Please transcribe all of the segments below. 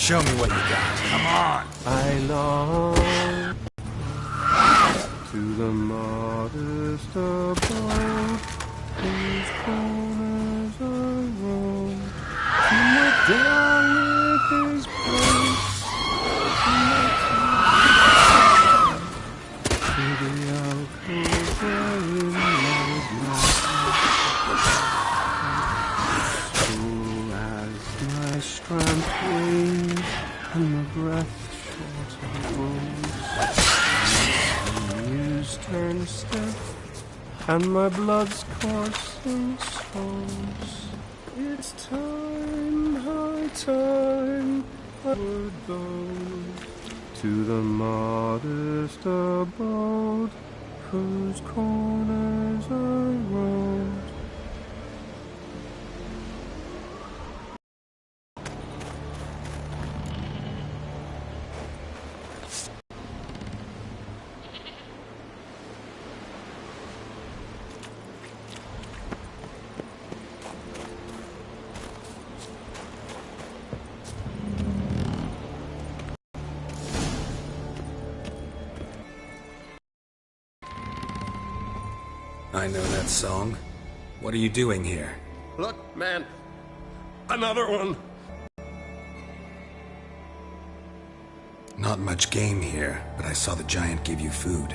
Show me what you got. Come on. I long to the modest abode, whose corners I roam, to look down with his grace, to the alcove wherein lies my as my strength wanes and my breath short grows, the muse turns stiff and my blood's coursing slows. It's time, high time, I would go to the modest abode, whose corners I roam. I know that song. What are you doing here? Look, man. Another one. Not much game here, but I saw the giant give you food.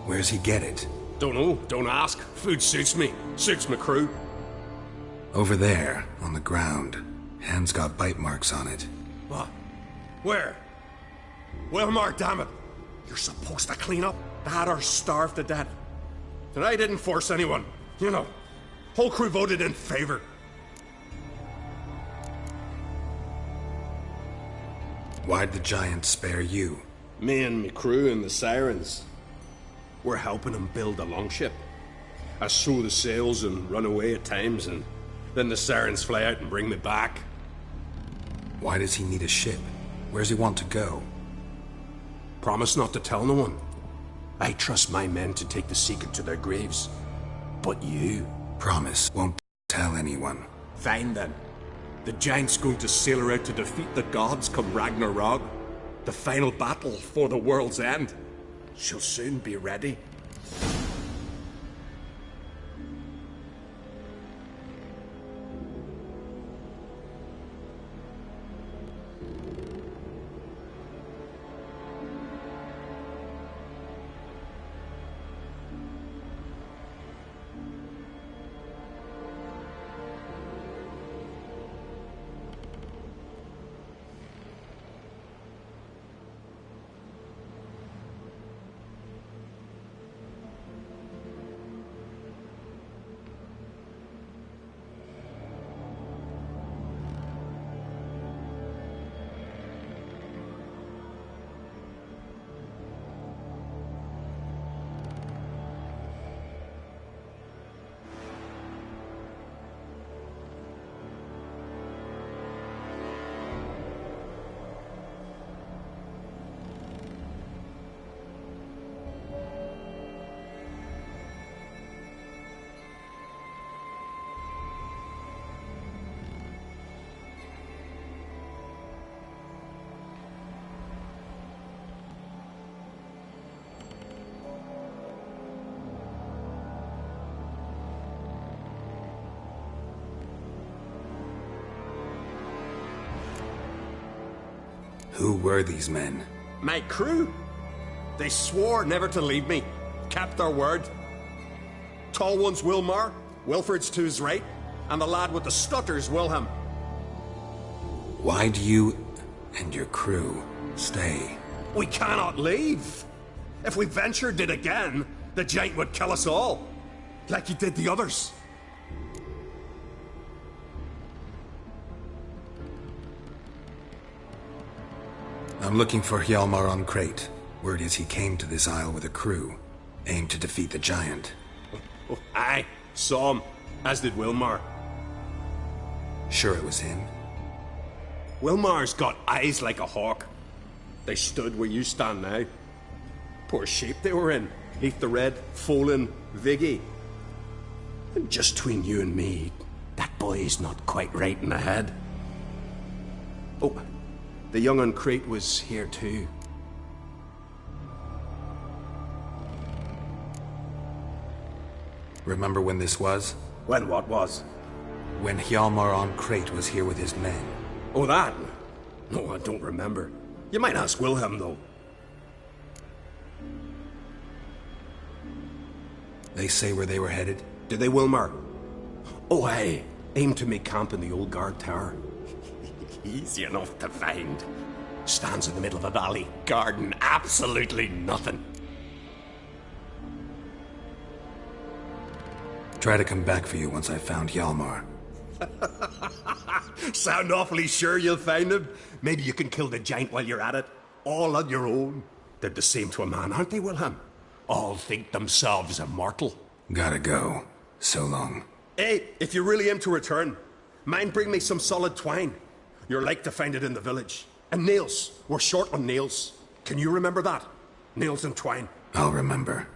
Where's he get it? Don't know. Don't ask. Food suits me. Suits my crew. Over there, on the ground. Hand's got bite marks on it. What? Where? Wilmar, damn it. You're supposed to clean up. Dad or starve to death. And I didn't force anyone. You know, whole crew voted in favor. Why'd the giant spare you? Me and me crew and the Sirens. We're helping him build a longship. I sew the sails and run away at times, and then the Sirens fly out and bring me back. Why does he need a ship? Where's he want to go? Promise not to tell no one. I trust my men to take the secret to their graves. But you... Promise, won't tell anyone. Fine then. The giant's going to sail her out to defeat the gods come Ragnarok. The final battle for the world's end. She'll soon be ready. Who were these men? My crew. They swore never to leave me. Kept their word. Tall one's Wilmar, Wilfred's to his right, and the lad with the stutter's Wilhelm. Why do you and your crew stay? We cannot leave. If we ventured it again, the giant would kill us all. Like he did the others. I'm looking for Hjalmar on Crate. Word is he came to this isle with a crew, aimed to defeat the giant. Oh, aye, saw him, as did Wilmar. Sure it was him? Wilmar's got eyes like a hawk. They stood where you stand now. Poor shape they were in. Neath the red, Folin, Viggy. And just between you and me, that boy's not quite right in the head. Oh, The young on Crete was here too. Remember when this was? When what was? When Hjalmar on Crete was here with his men. Oh, that? No, I don't remember. You might ask Wilhelm, though. They say where they were headed? Did they, Wilmar? Oh, aye. Aim to make camp in the old guard tower. Easy enough to find. Stands in the middle of a valley. Garden, absolutely nothing. Try to come back for you once I've found Hjalmar. Sound awfully sure you'll find him? Maybe you can kill the giant while you're at it. All on your own. They're the same to a man, aren't they, Wilhelm? All think themselves immortal. Gotta go. So long. Hey, if you really aim to return, mind bring me some solid twine. You're like to find it in the village. And nails. We're short on nails. Can you remember that? Nails and twine. I'll remember.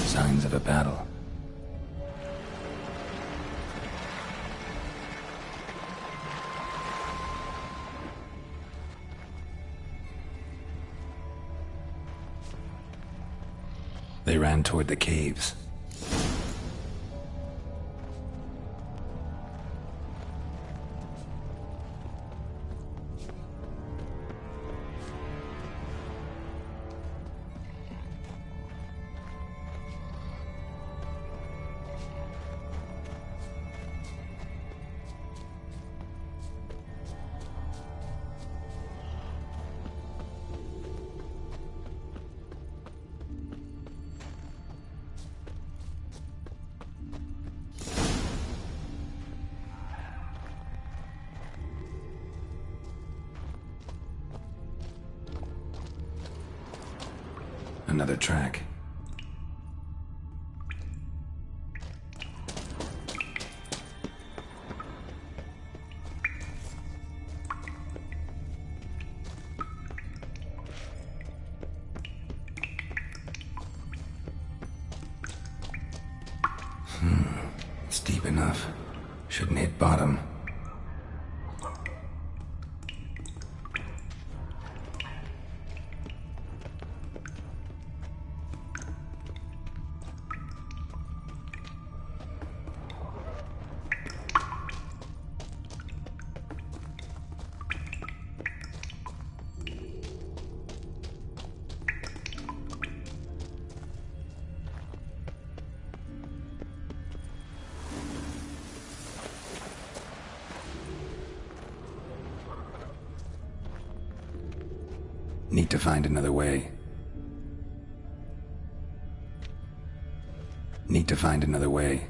Signs of a battle. They ran toward the caves. Another track. It's deep enough. Shouldn't hit bottom. Need to find another way. Need to find another way.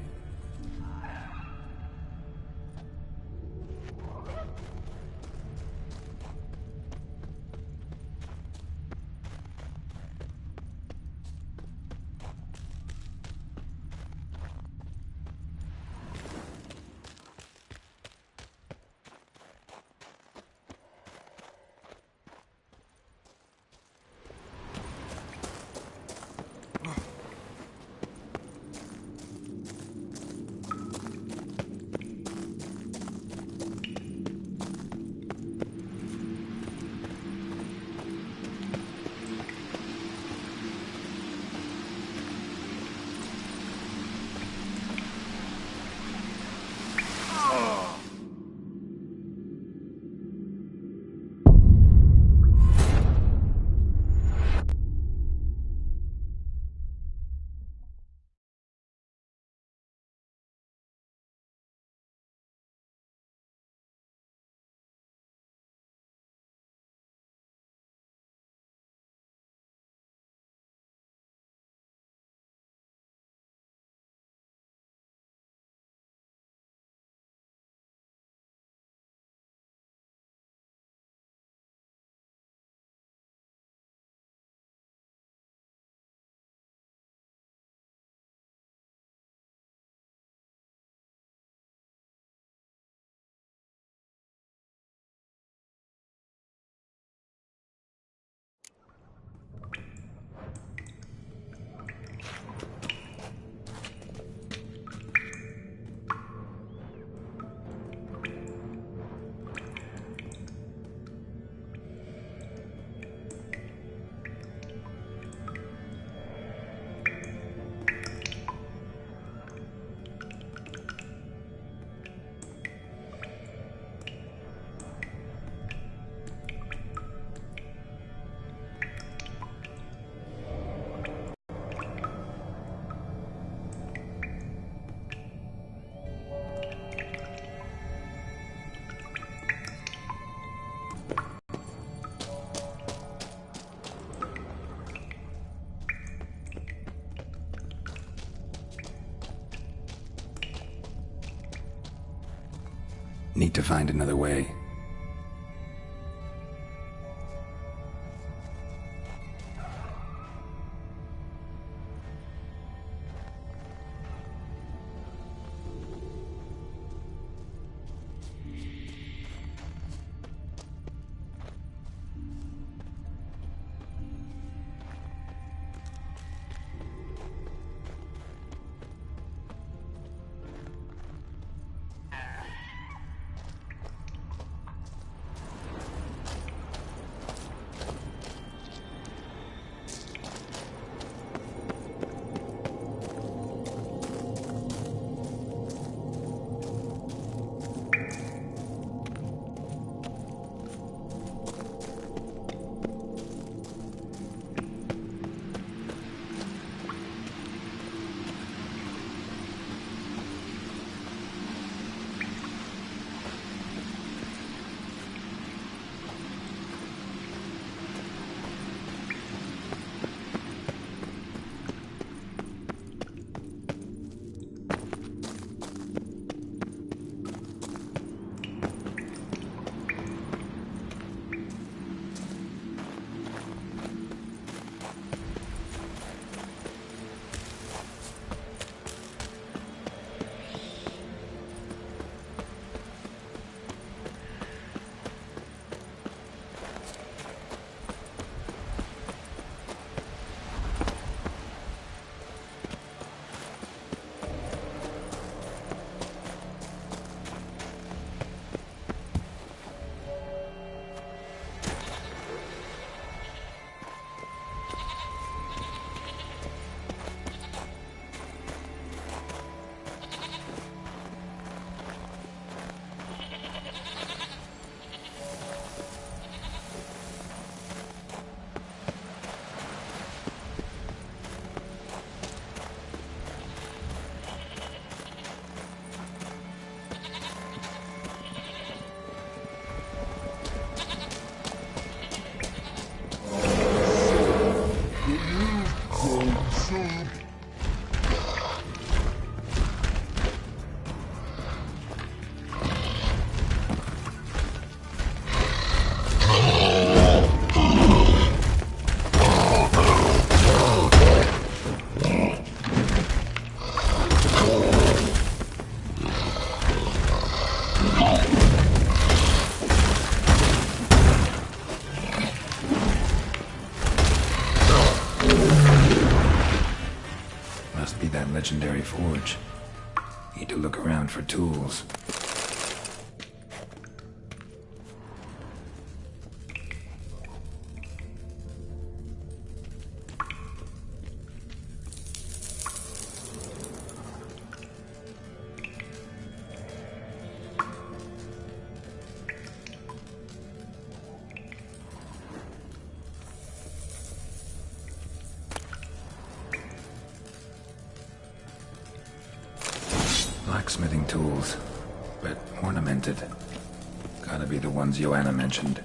Need to find another way. Legendary forge. Need to look around for tools. Blacksmithing tools, but ornamented. Gotta be the ones Joanna mentioned.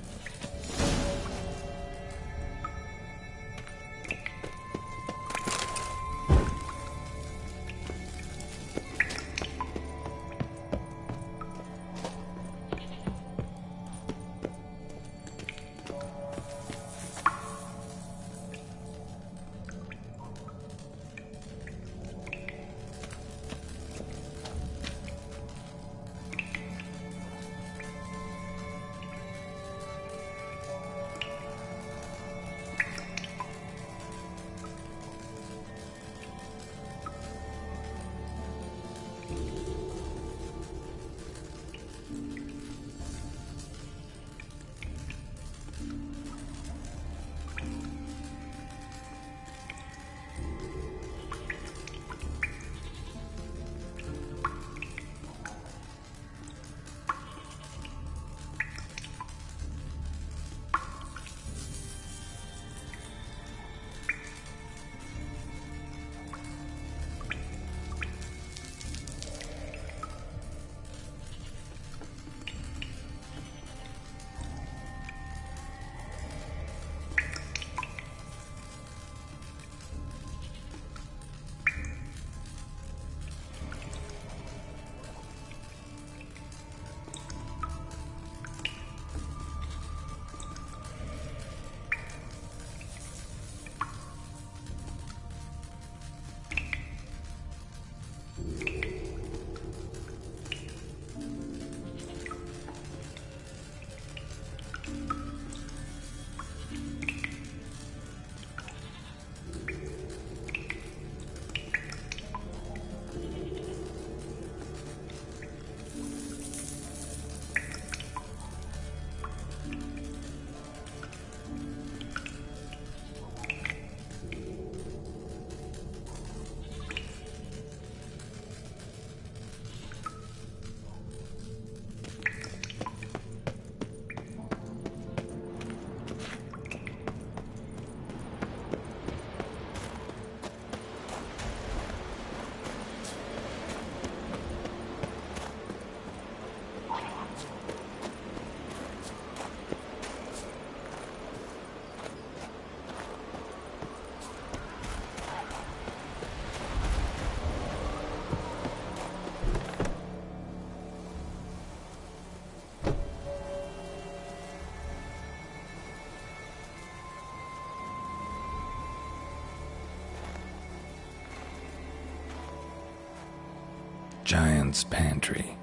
Giant's pantry.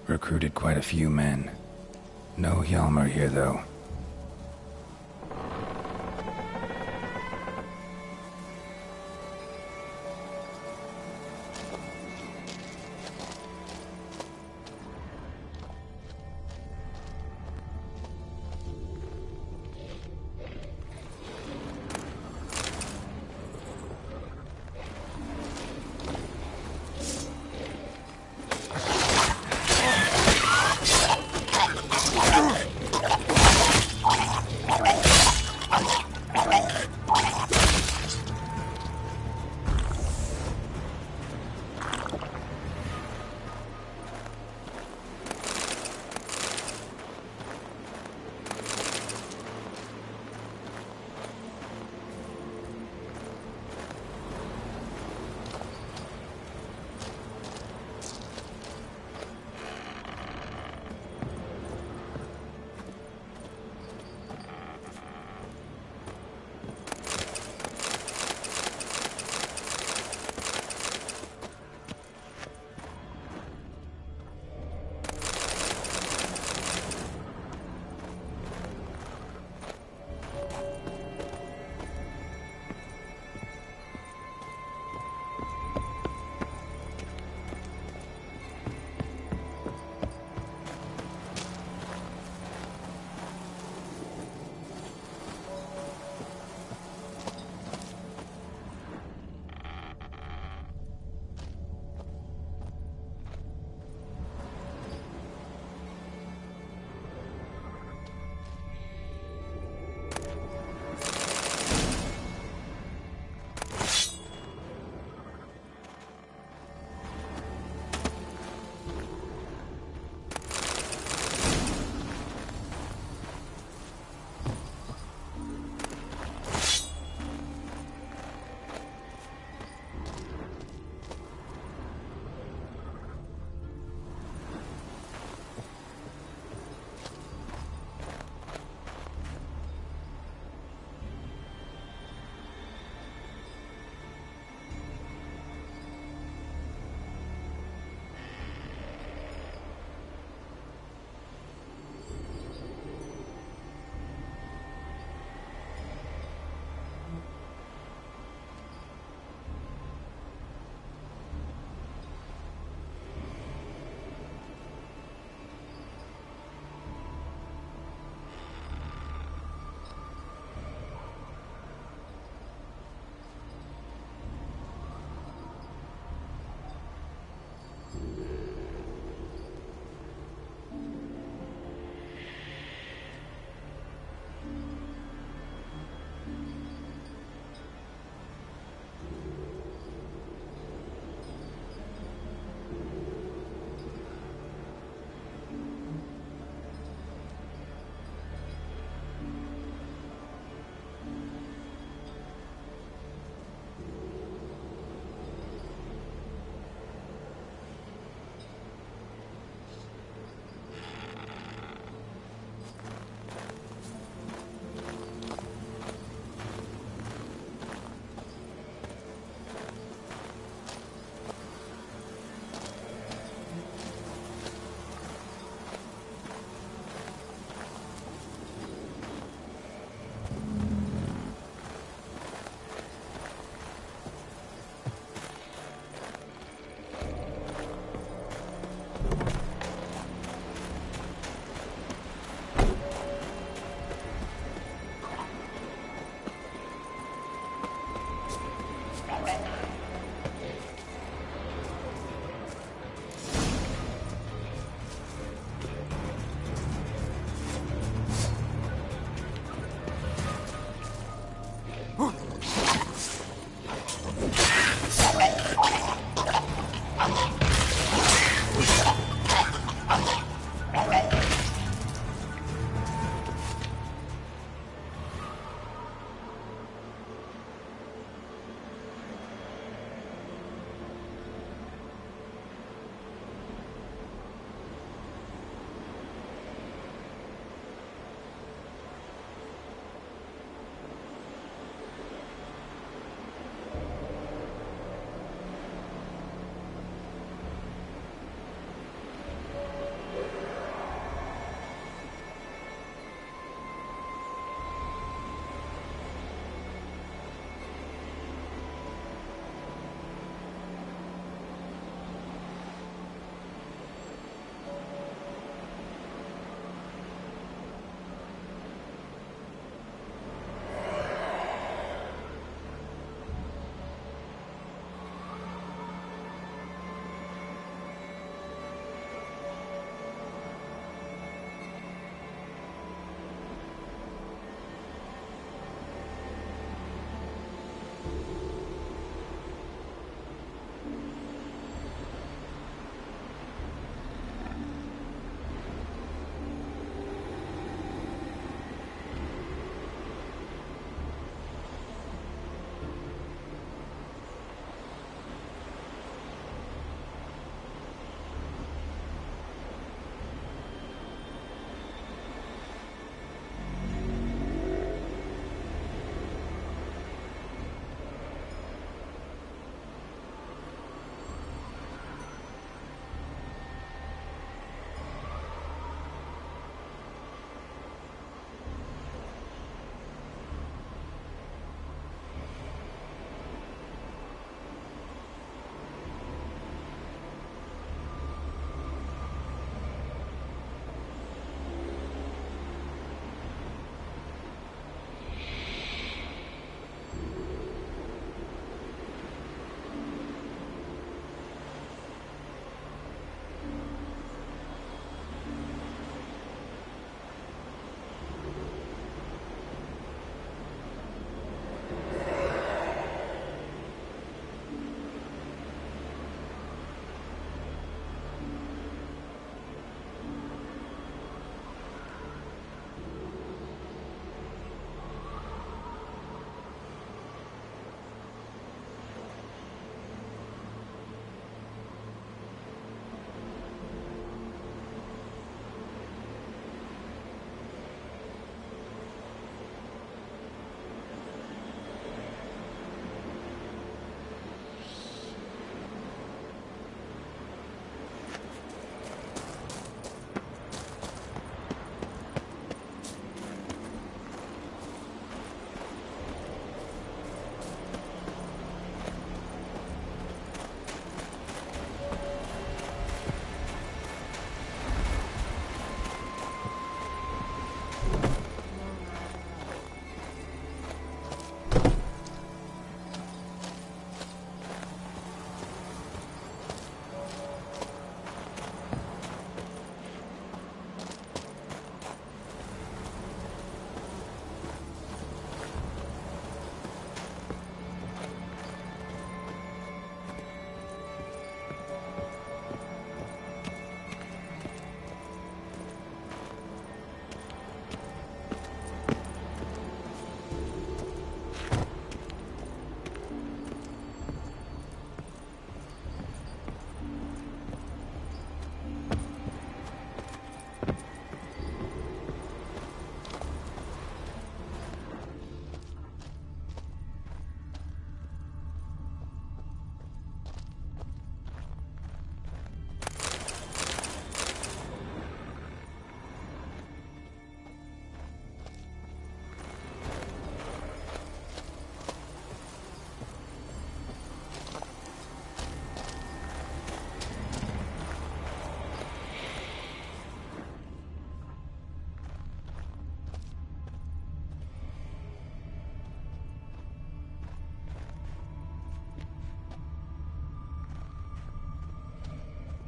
Recruited quite a few men. No Hjalmar here, though.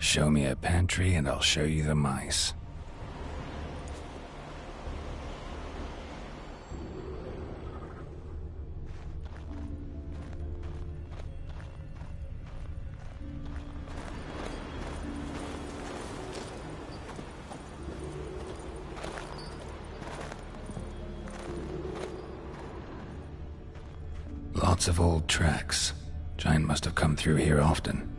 Show me a pantry and I'll show you the mice. Lots of old tracks. Giant must have come through here often.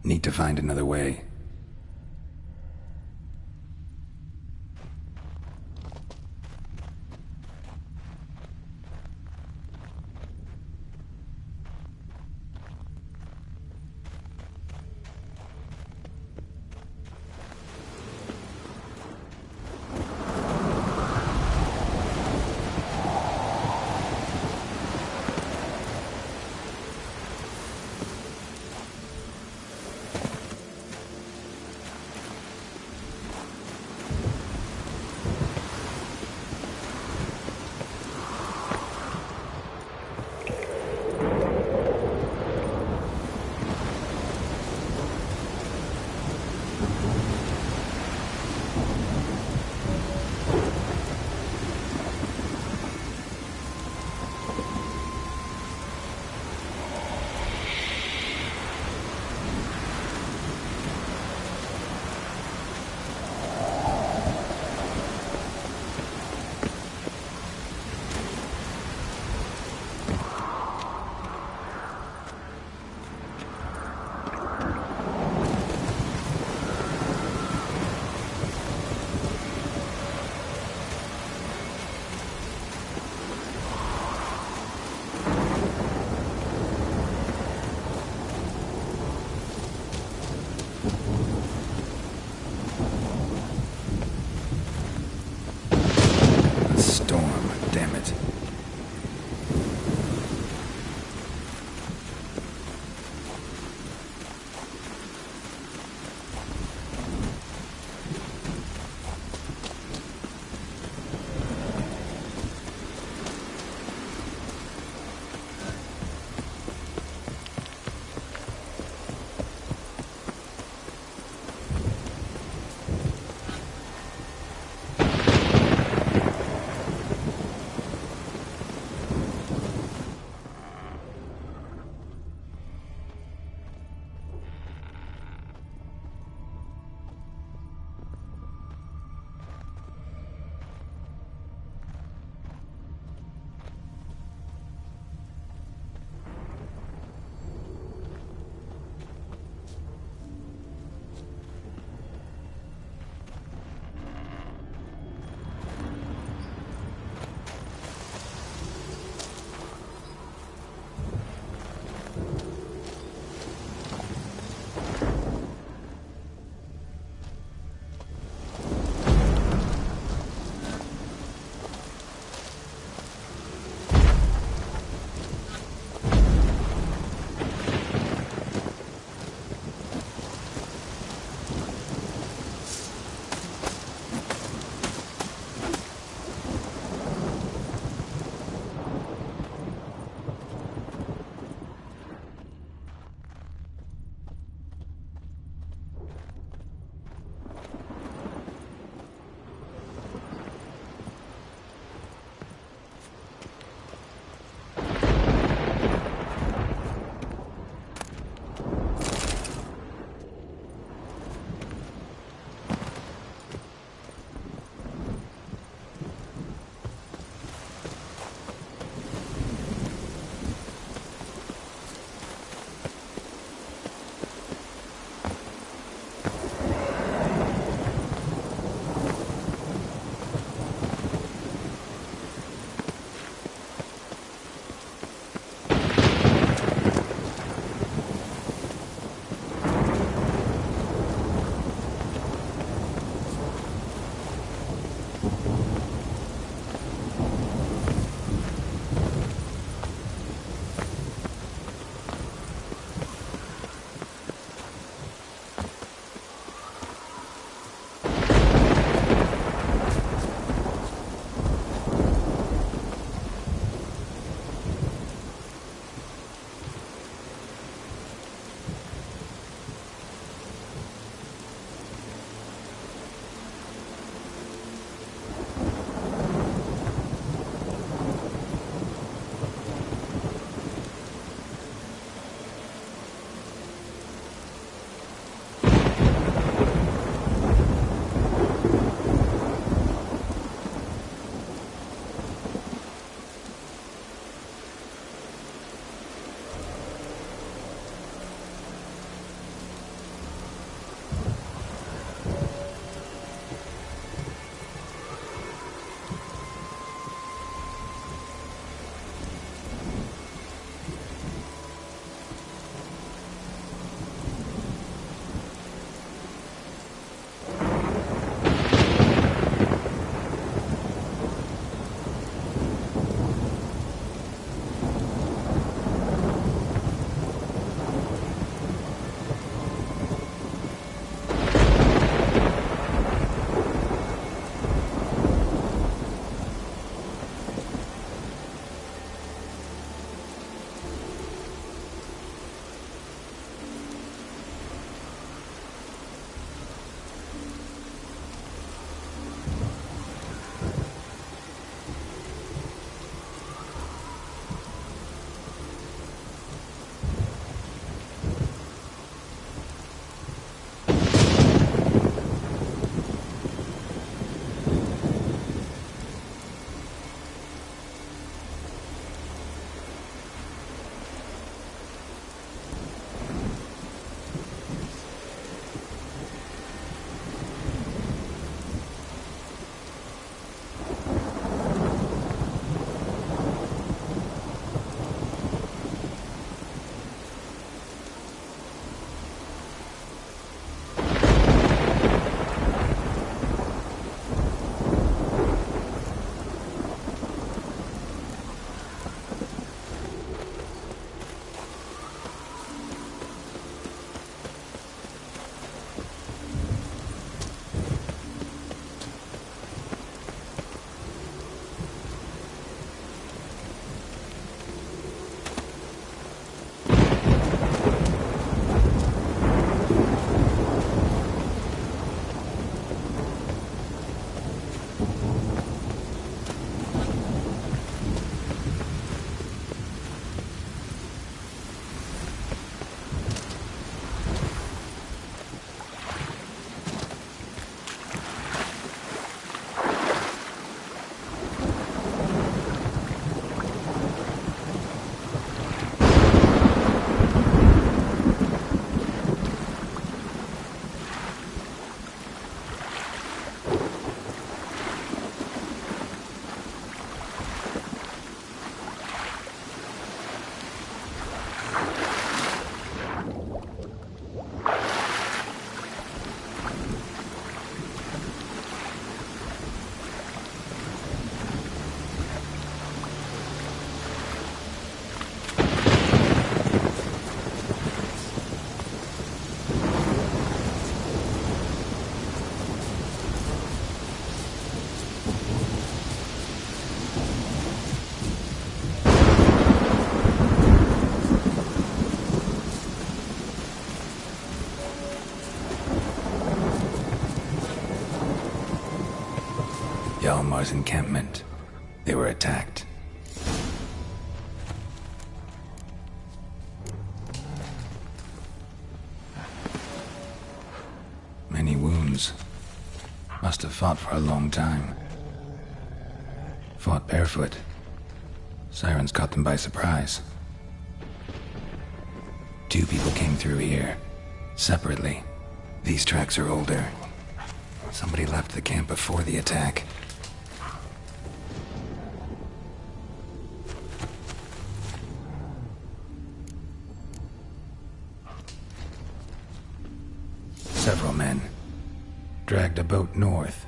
Need to find another way. Hjalmar's encampment. They were attacked. Many wounds. Must have fought for a long time. Fought barefoot. Sirens caught them by surprise. 2 people came through here, separately. These tracks are older. Somebody left the camp before the attack. Several men dragged a boat north.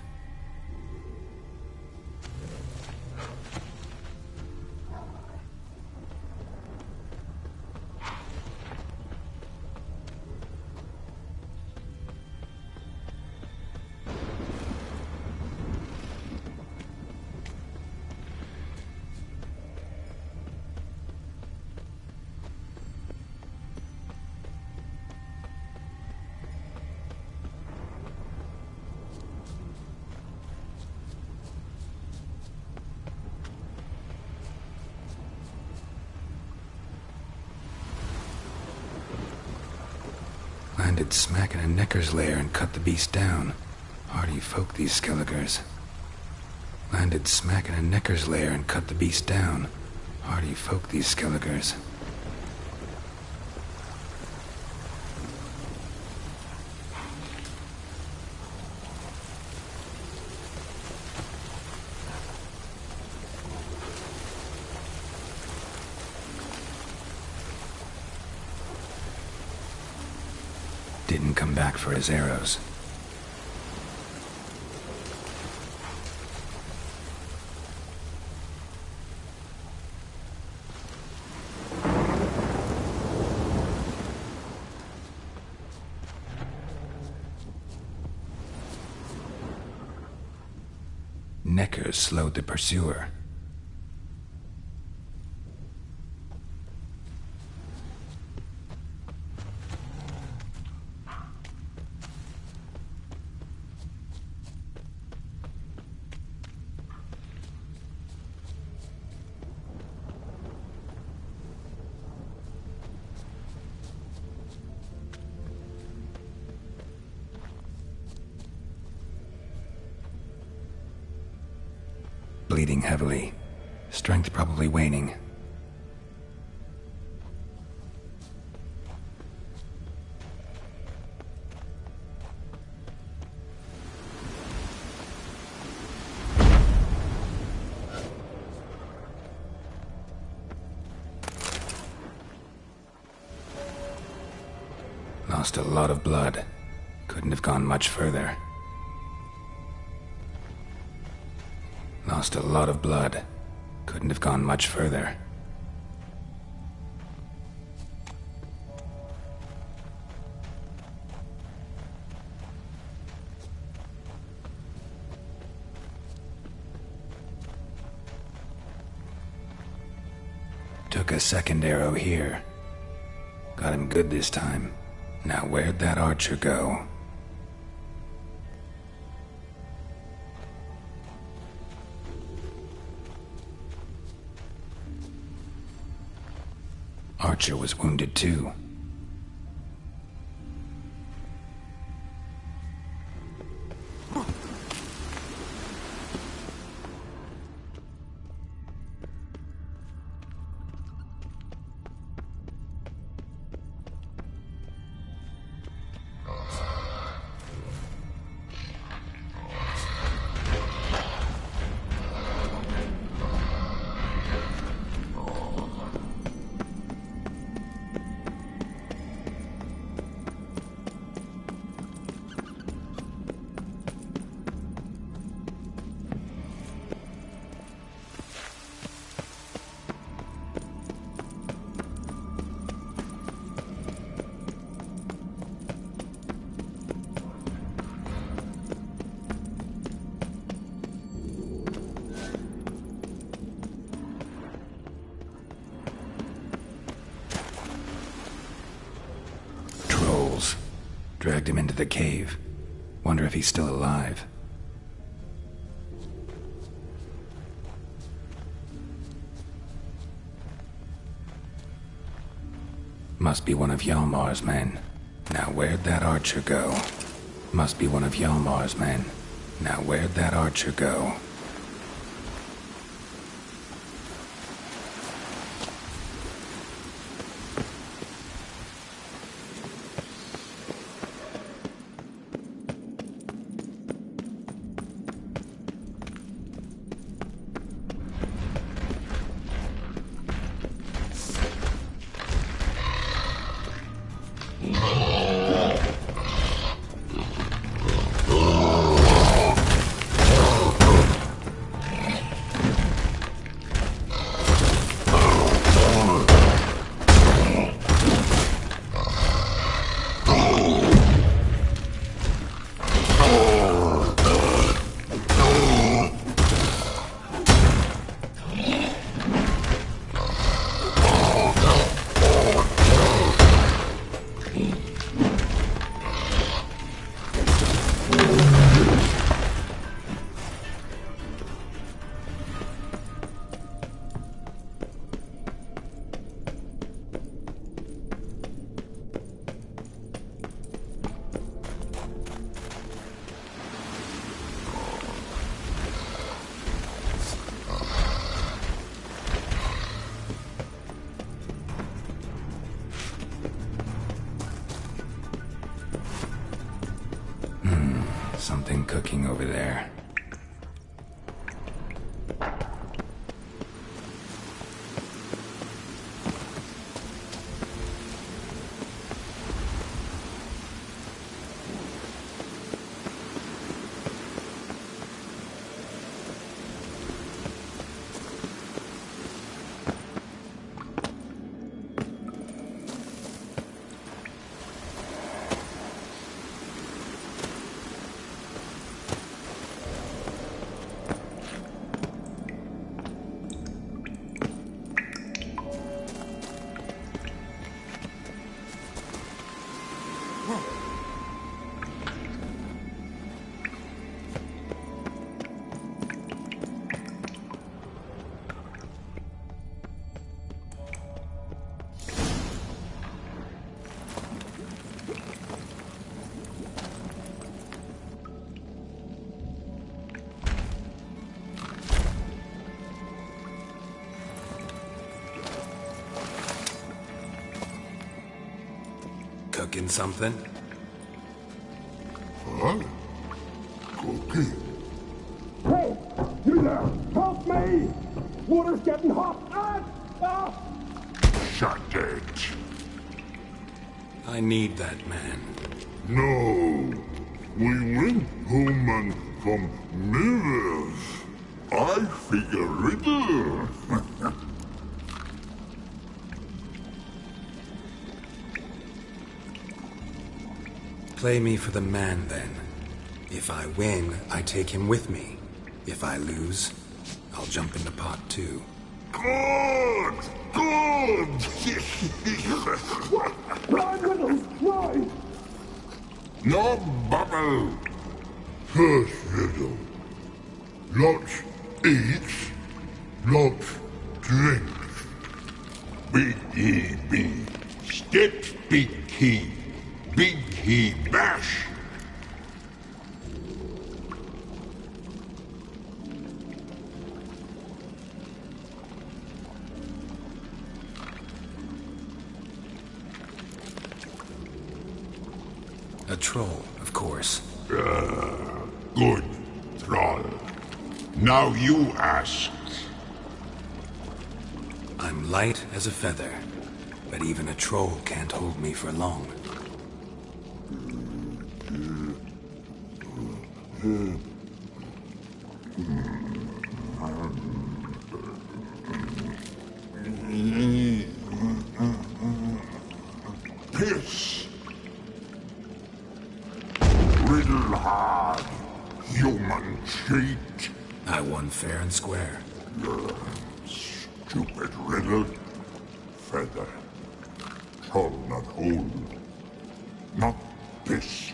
Landed smack in a necker's lair and cut the beast down. Hardy folk, these Skelligers. Landed smack in a necker's lair and cut the beast down. Hardy folk, these Skelligers. Didn't come back for his arrows. Neckers slowed the pursuer. Bleeding heavily. Strength probably waning. Lost a lot of blood. Couldn't have gone much further. Lost a lot of blood. Couldn't have gone much further. Took a second arrow here. Got him good this time. Now where'd that archer go? Archer was wounded too. Dragged him into the cave. Wonder if he's still alive. Must be one of Hjalmar's men. Now where'd that archer go? Must be one of Hjalmar's men. Now where'd that archer go? Something cooking over there. Cooking something? What? Cooking? Hey, you there! Help me! Water's getting hot! Shut it. I need that man. No. We went home and from mirrors. I figure riddle. Play me for the man, then. If I win, I take him with me. If I lose, I'll jump in the pot, too. Good! Good! Blind riddles! Why? No bubble. First riddle. Lots eats, lots drinks. Big he be. Steps big he. Big he bash. A troll, of course. Good, Thrall. Now you ask. I'm light as a feather, but even a troll can't hold me for long. Piss. Riddle hard. Human cheat. I won fair and square. Stupid riddle. Feather. Troll not hold. Not piss.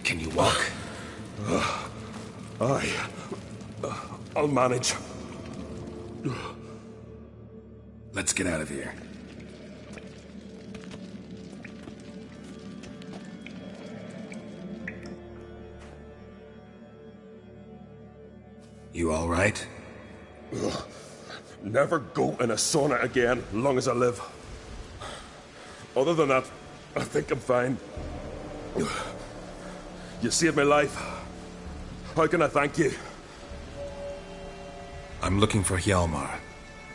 Can you walk? Aye. I'll manage. Let's get out of here. You all right? Never go in a sauna again, long as I live. Other than that, I think I'm fine. You saved my life. How can I thank you? I'm looking for Hjalmar.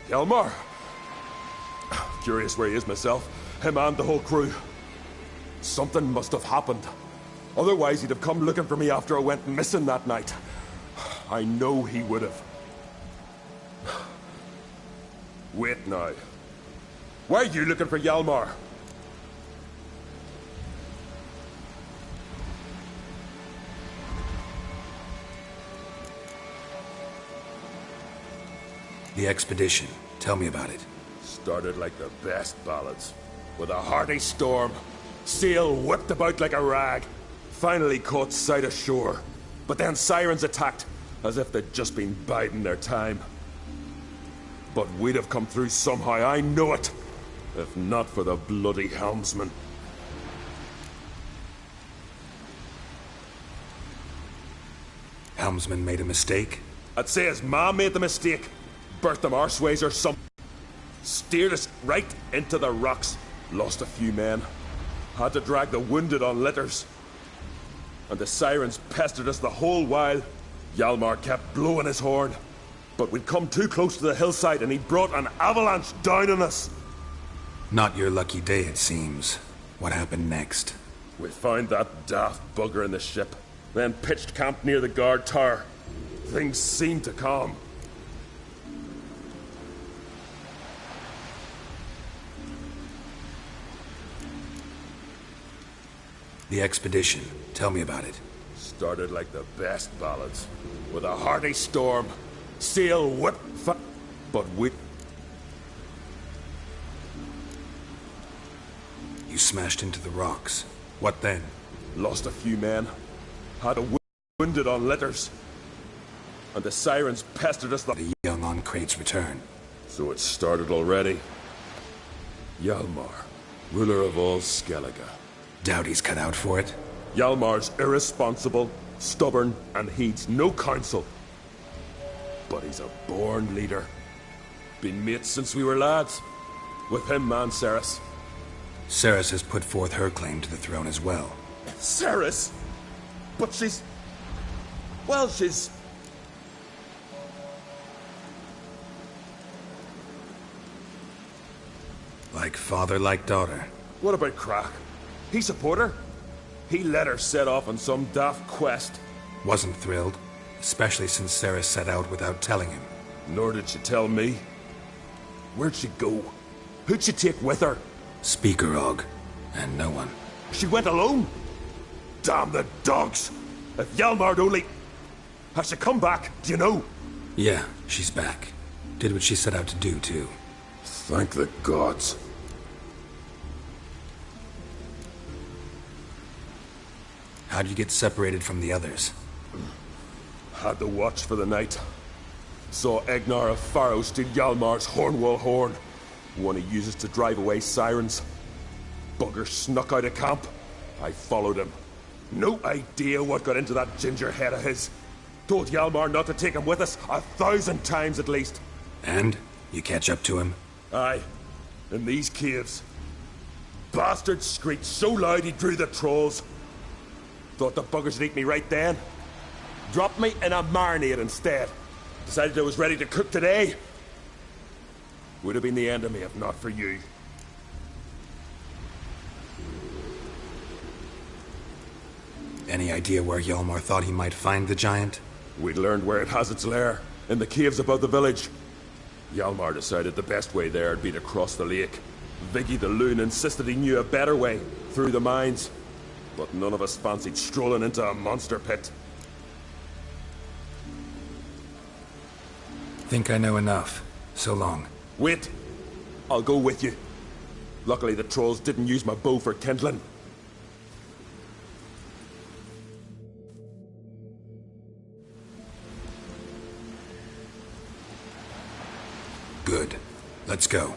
Hjalmar? Curious where he is myself. Him and the whole crew. Something must have happened. Otherwise he'd have come looking for me after I went missing that night. I know he would have. Wait now. Why are you looking for Hjalmar? The expedition. Tell me about it. Started like the best ballads. With a hearty storm. Sail whipped about like a rag. Finally caught sight of shore. But then sirens attacked, as if they'd just been biding their time. But we'd have come through somehow, I know it. If not for the bloody helmsman. Helmsman made a mistake? I'd say his ma made the mistake. Birthed them arseways or something. Steered us right into the rocks. Lost a few men. Had to drag the wounded on litters. And the sirens pestered us the whole while. Hjalmar kept blowing his horn. But we'd come too close to the hillside and he brought an avalanche down on us. Not your lucky day, it seems. What happened next? We found that daft bugger in the ship. Then pitched camp near the guard tower. Things seemed to calm. The expedition. Tell me about it. Started like the best ballads. With a hearty storm. Sail whip but we... You smashed into the rocks. What then? Lost a few men. Had a wounded on litters. And the sirens pestered us The young on crate's return. So it started already. Hjalmar, ruler of all Skellige. Doubt he's cut out for it. Hjalmar's irresponsible, stubborn, and heeds no counsel. But he's a born leader. Been mates since we were lads. With him and Ceres. Ceres has put forth her claim to the throne as well. Ceres? But she's... Well, she's... Like father, like daughter. What about Crack? He support her? He let her set off on some daft quest. Wasn't thrilled, especially since Ceres set out without telling him. Nor did she tell me. Where'd she go? Who'd she take with her? Speakerog, and no one. She went alone? Damn the dogs! If Hjalmar'd only... Has she come back, do you know? Yeah, she's back. Did what she set out to do, too. Thank the gods. How'd you get separated from the others? Had to watch for the night. Saw Egnar of Faro steal Hjalmar's Hornwall horn. One he uses to drive away sirens. Bugger snuck out of camp. I followed him. No idea what got into that ginger head of his. Told Hjalmar not to take him with us 1,000 times at least. And? You catch up to him? Aye. In these caves. Bastard screeched so loud he drew the trolls. Thought the buggers would eat me right then. Dropped me in a marinade instead. Decided I was ready to cook today. Would have been the end of me if not for you. Any idea where Hjalmar thought he might find the giant? We'd learned where it has its lair, in the caves above the village. Hjalmar decided the best way there would be to cross the lake. Viggy the loon insisted he knew a better way, through the mines. But none of us fancied strolling into a monster pit. Think I know enough. So long. Wait! I'll go with you. Luckily the trolls didn't use my bow for kindling. Let's go.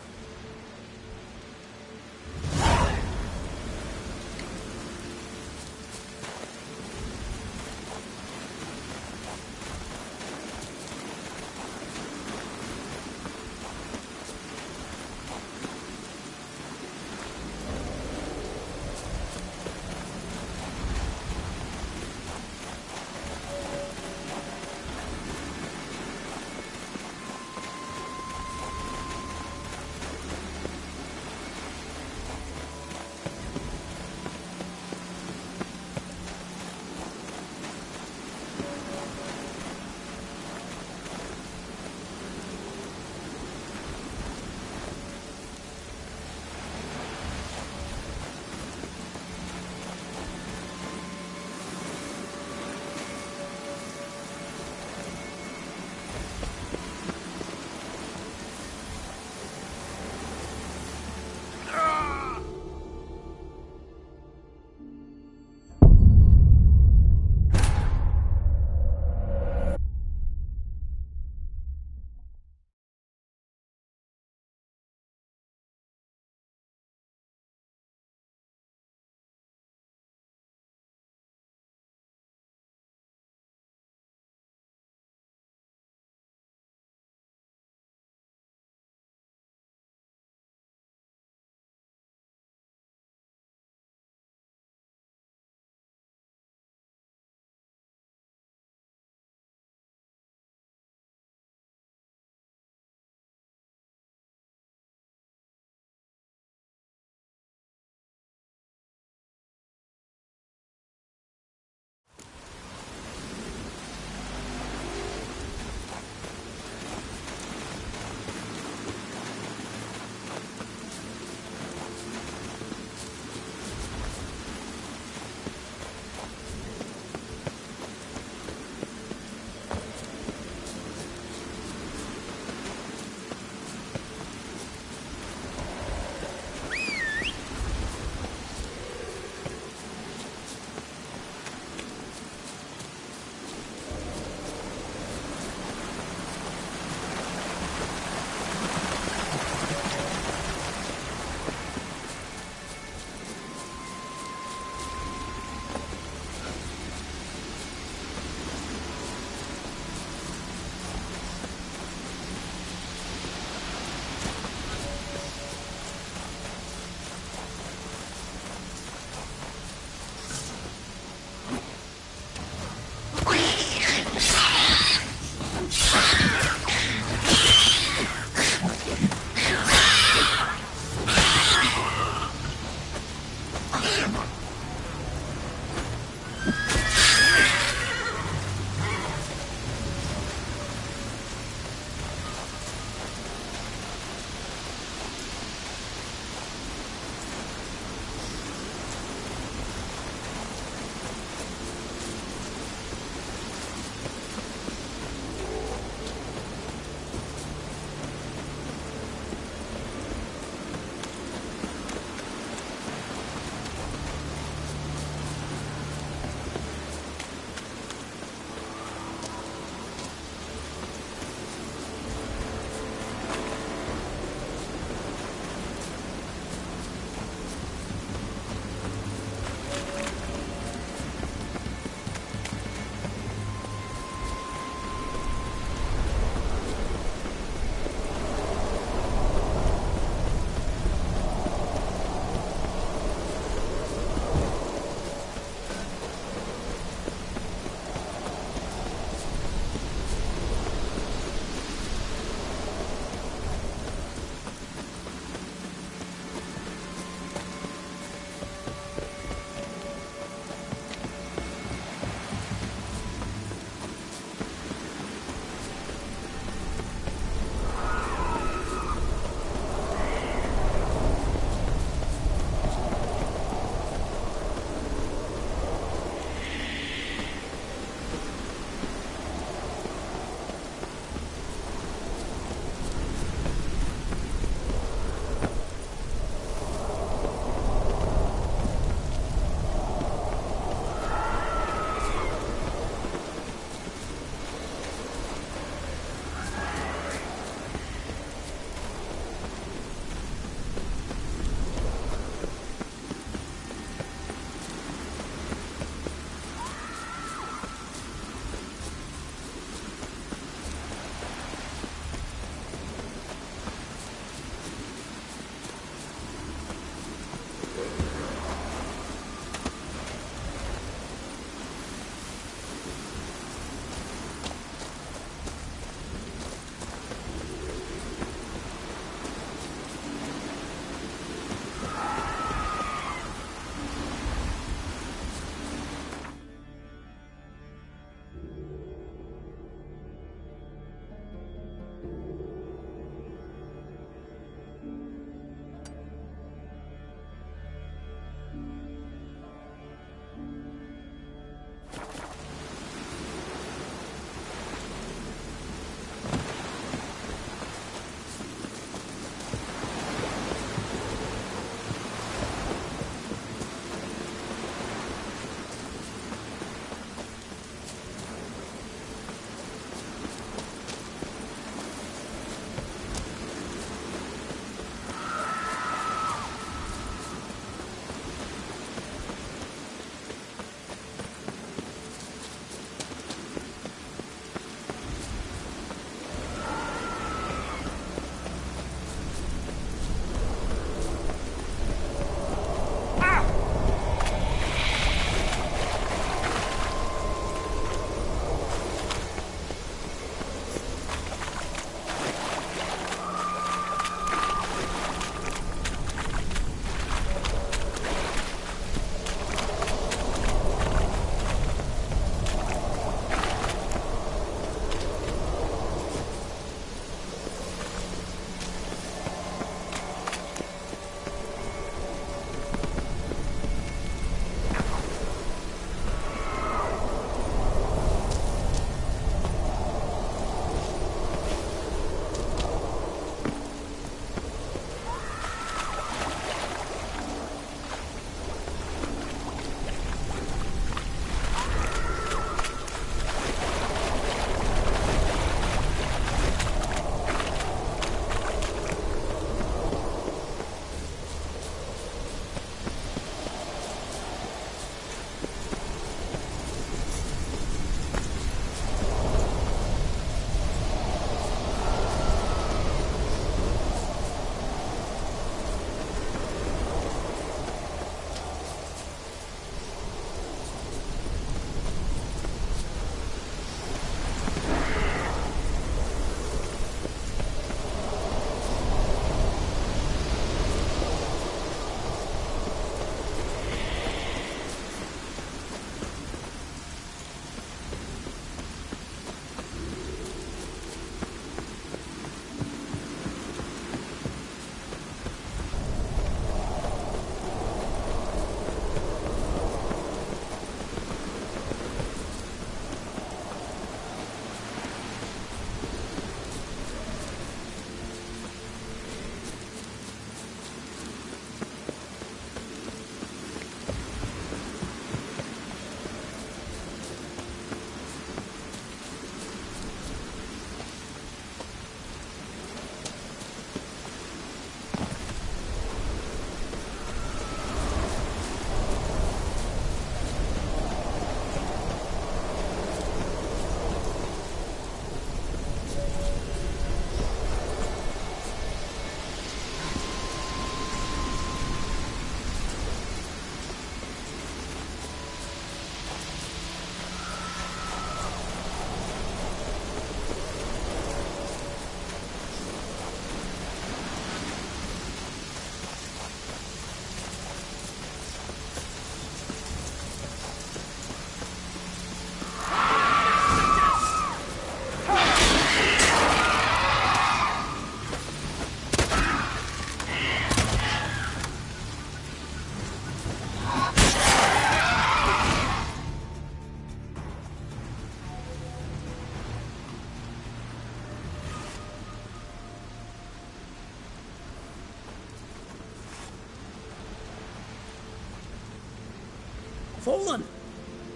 Fallen?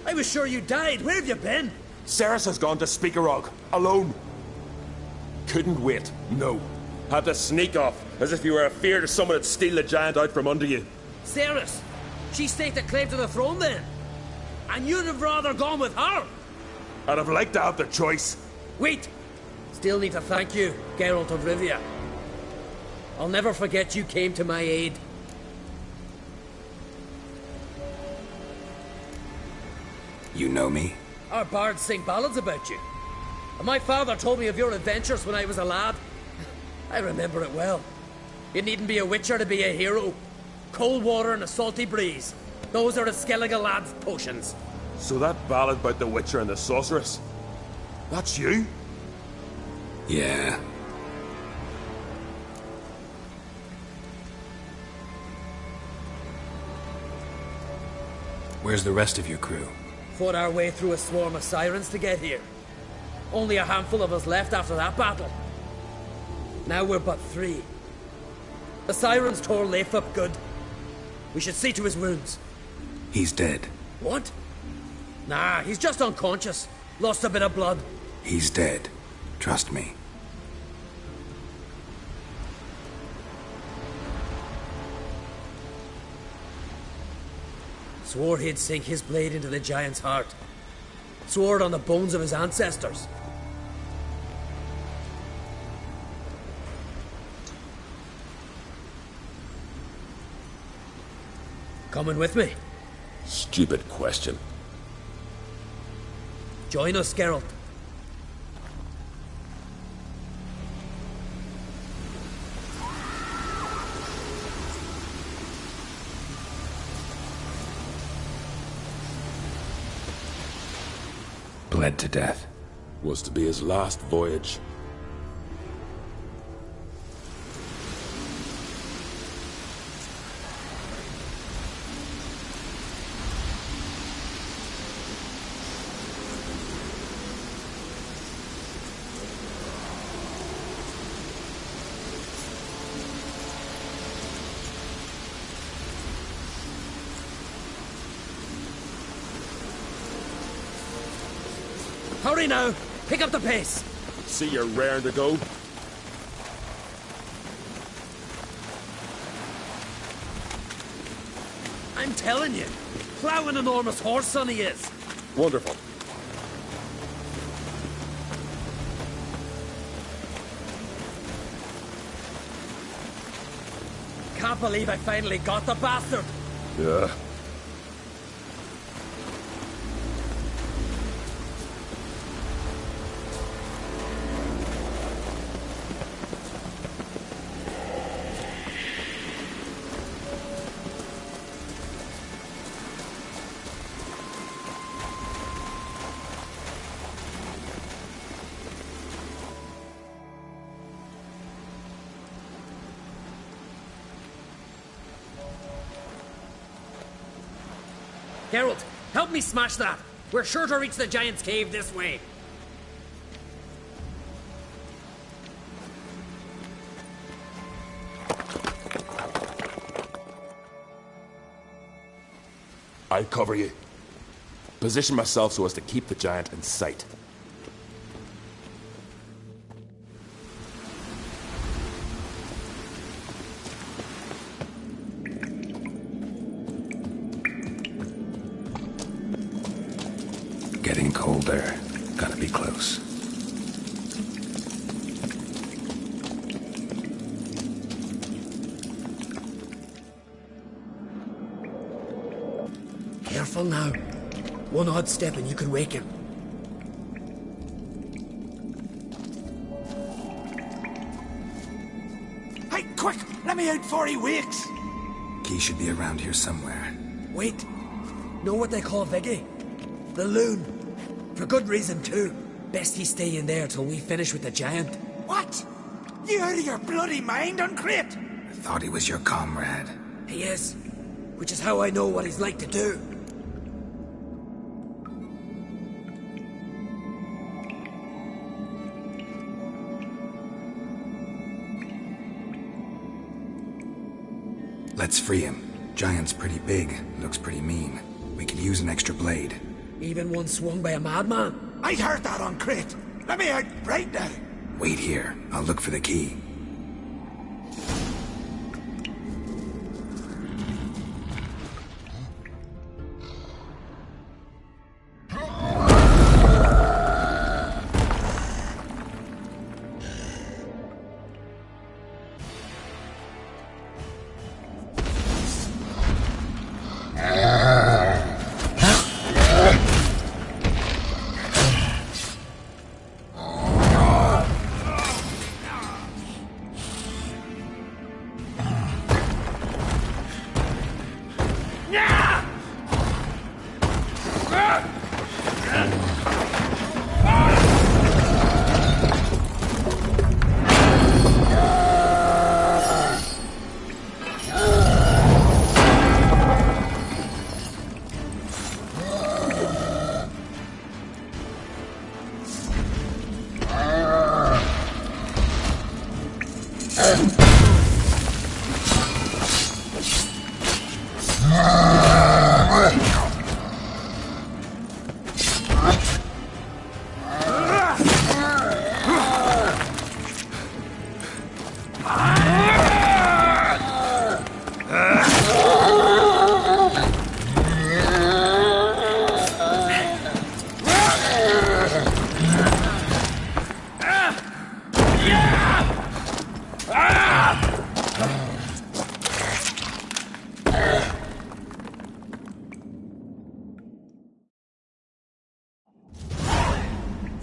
I was sure you died. Where have you been? Ceres has gone to Speakerog, alone. Couldn't wait, no. Had to sneak off, as if you were afeard someone would steal the giant out from under you. Ceres? She staked a claim to the throne then? And you'd have rather gone with her? I'd have liked to have the choice. Wait! Still need to thank you, Geralt of Rivia. I'll never forget you came to my aid. You know me? Our bards sing ballads about you. And my father told me of your adventures when I was a lad. I remember it well. You needn't be a witcher to be a hero. Cold water and a salty breeze. Those are a Skellige lad's potions. So that ballad about the Witcher and the Sorceress, that's you? Yeah. Where's the rest of your crew? Fought our way through a swarm of sirens to get here. Only a handful of us left after that battle. Now we're but 3. The sirens tore Leif up good. We should see to his wounds. He's dead. What? Nah, he's just unconscious. Lost a bit of blood. He's dead. Trust me. Swore he'd sink his blade into the giant's heart. Swore it on the bones of his ancestors. Coming with me? Stupid question. Join us, Geralt. Bled to death. Was to be his last voyage. Hurry now! Pick up the pace! See you're raring to go. I'm telling you, plough an enormous horse, son he is. Wonderful. Can't believe I finally got the bastard. Yeah. Geralt, help me smash that. We're sure to reach the giant's cave this way. I'll cover you. Position myself so as to keep the giant in sight. Getting colder. Gotta be close. Careful now. One odd step and you could wake him. Hey, quick! Let me out before he wakes! Key should be around here somewhere. Wait. Know what they call Viggy? The loon. For good reason, too. Best he stay in there till we finish with the giant. What? You out of your bloody mind, Uncrate? I thought he was your comrade. He is. Which is how I know what he's like to do. Let's free him. Giant's pretty big. Looks pretty mean. We could use an extra blade. Even one swung by a madman. I heard that on Crete. Let me out right now. Wait here. I'll look for the key.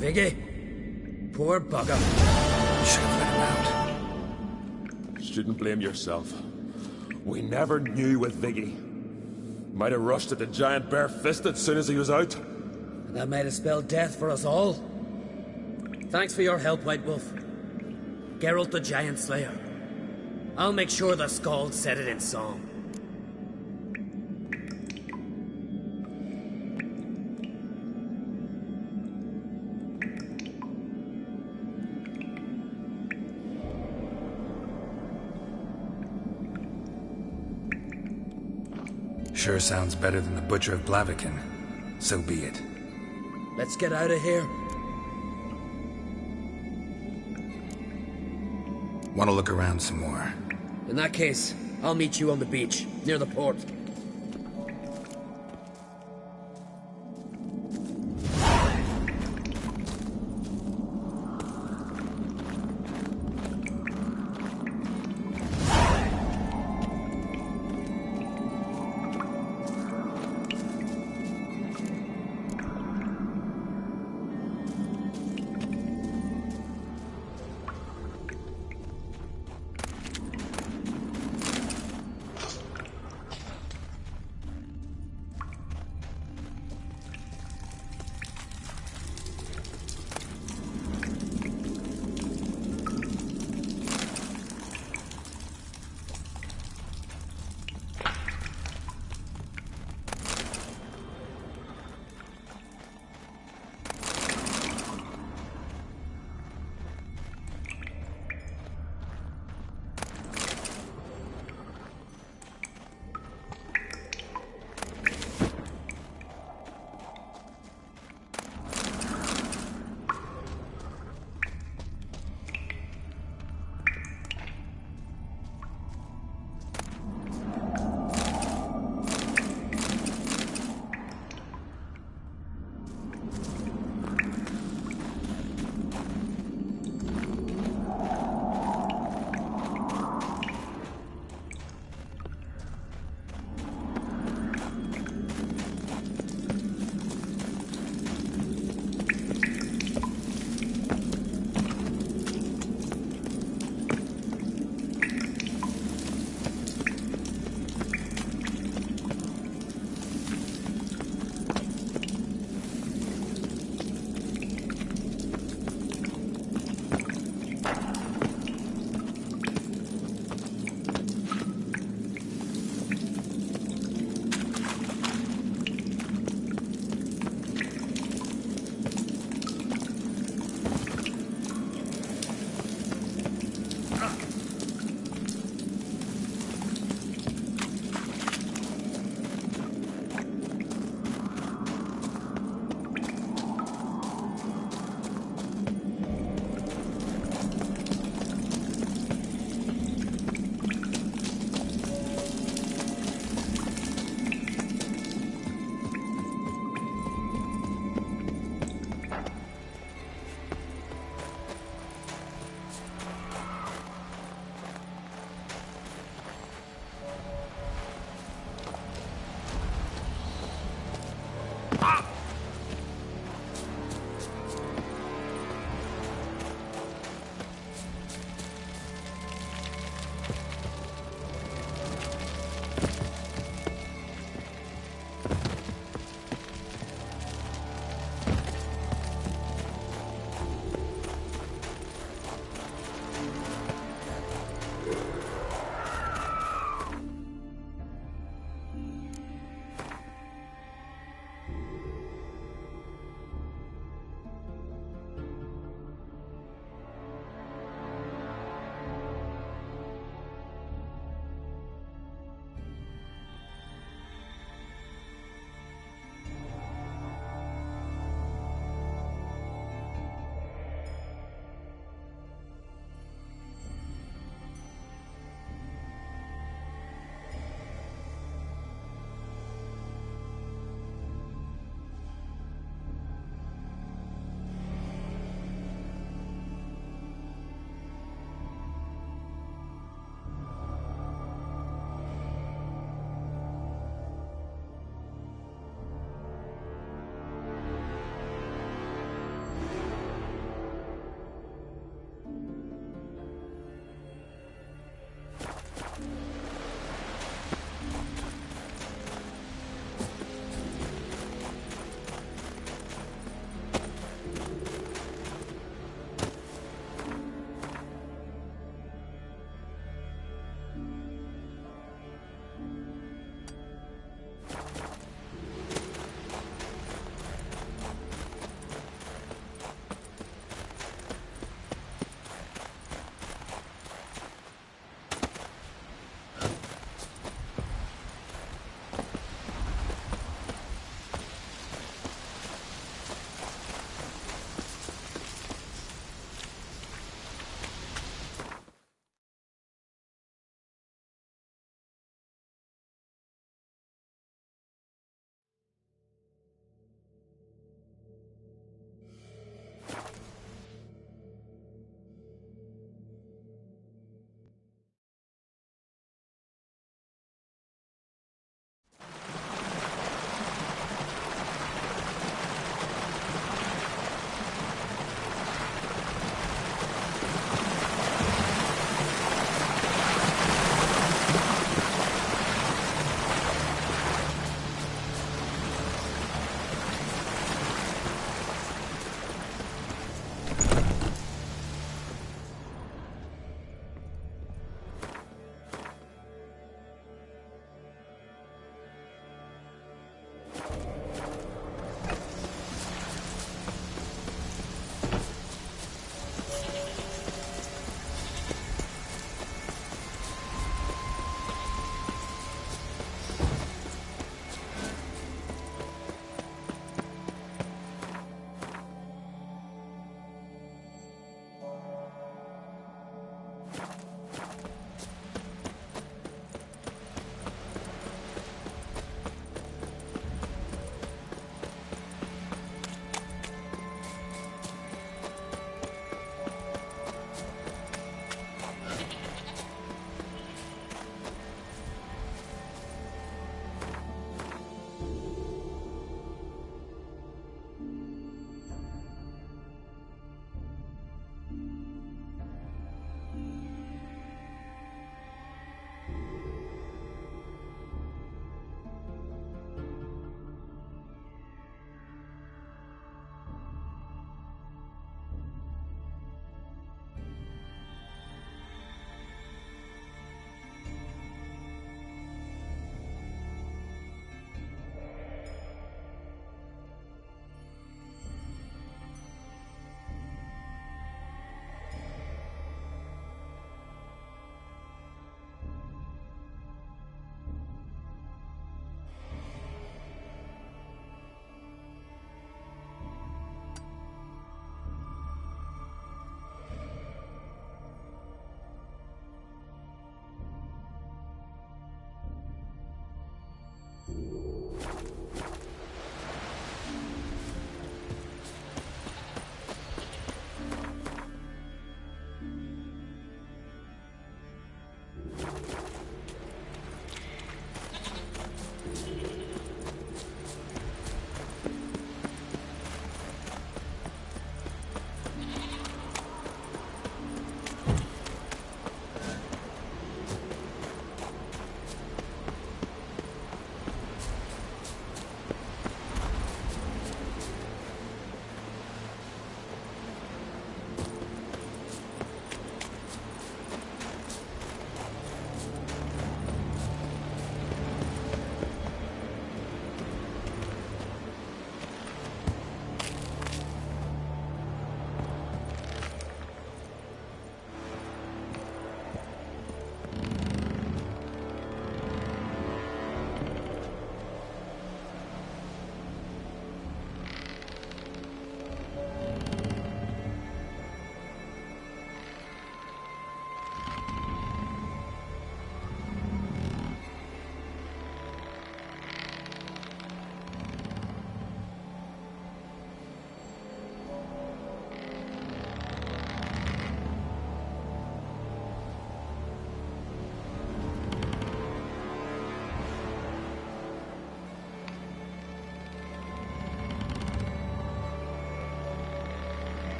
Viggy, poor bugger. Should have let him out. Shouldn't blame yourself. We never knew with Viggy. Might have rushed at the giant bare-fisted soon as he was out. And that might have spelled death for us all. Thanks for your help, White Wolf. Geralt the Giant Slayer. I'll make sure the Skald said it in song. Sure sounds better than the Butcher of Blaviken. So be it. Let's get out of here. Want to look around some more? In that case, I'll meet you on the beach, near the port.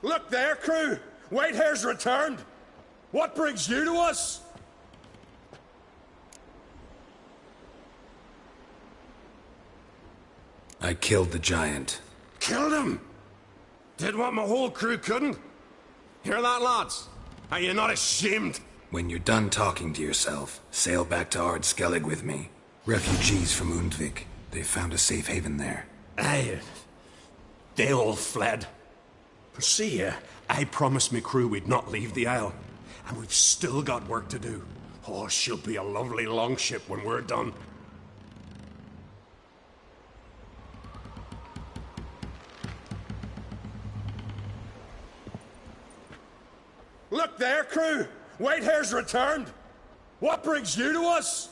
Look there, crew! Whitehair's returned! What brings you to us? I killed the giant. Killed him? Did what my whole crew couldn't? Hear that, lads? Are you not ashamed? When you're done talking to yourself, sail back to Ard Skellig with me. Refugees from Undvik. They found a safe haven there. Aye. They all fled. But see, I promised me crew we'd not leave the Isle. And we've still got work to do. Oh, she'll be a lovely longship when we're done. Look there, crew! Whitehair's returned! What brings you to us?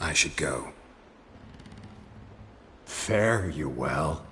I should go. Fare you well.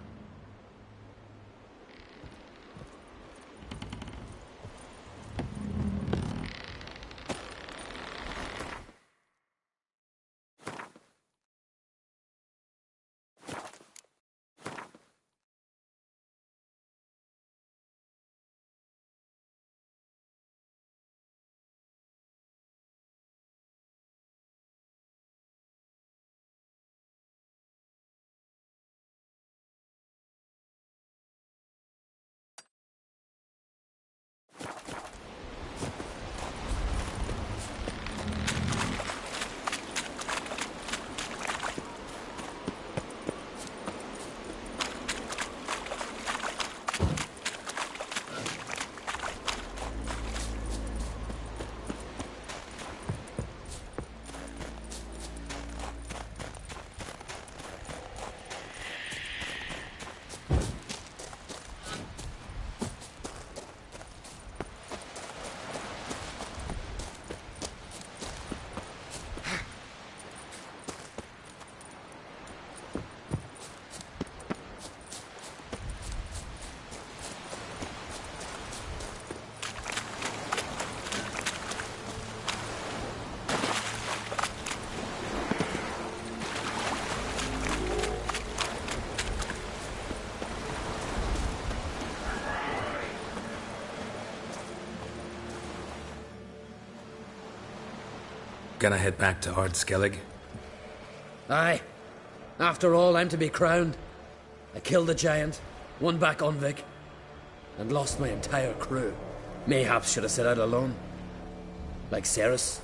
Gonna head back to Ard Skellig? Aye. After all, I'm to be crowned. I killed the giant, won back Unvik, and lost my entire crew. Mayhaps should have set out alone. Like Ceres.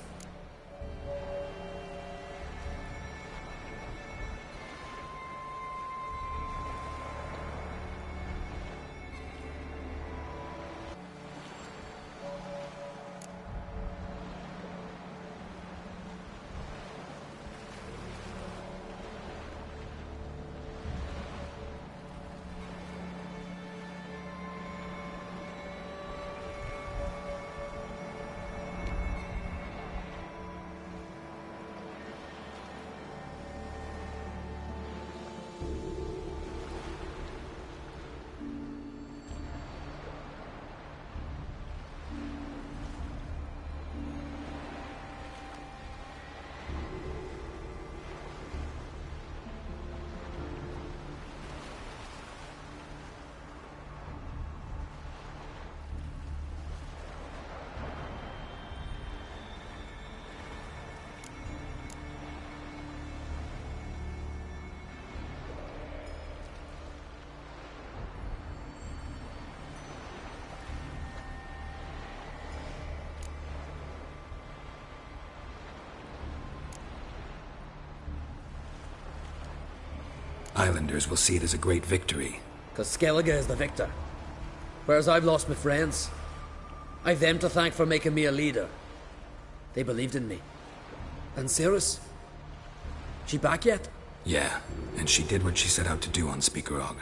Islanders will see it as a great victory. Because Skellige is the victor. Whereas I've lost my friends. I've them to thank for making me a leader. They believed in me. And Ceres? She back yet? Yeah, and she did what she set out to do on Speakerog.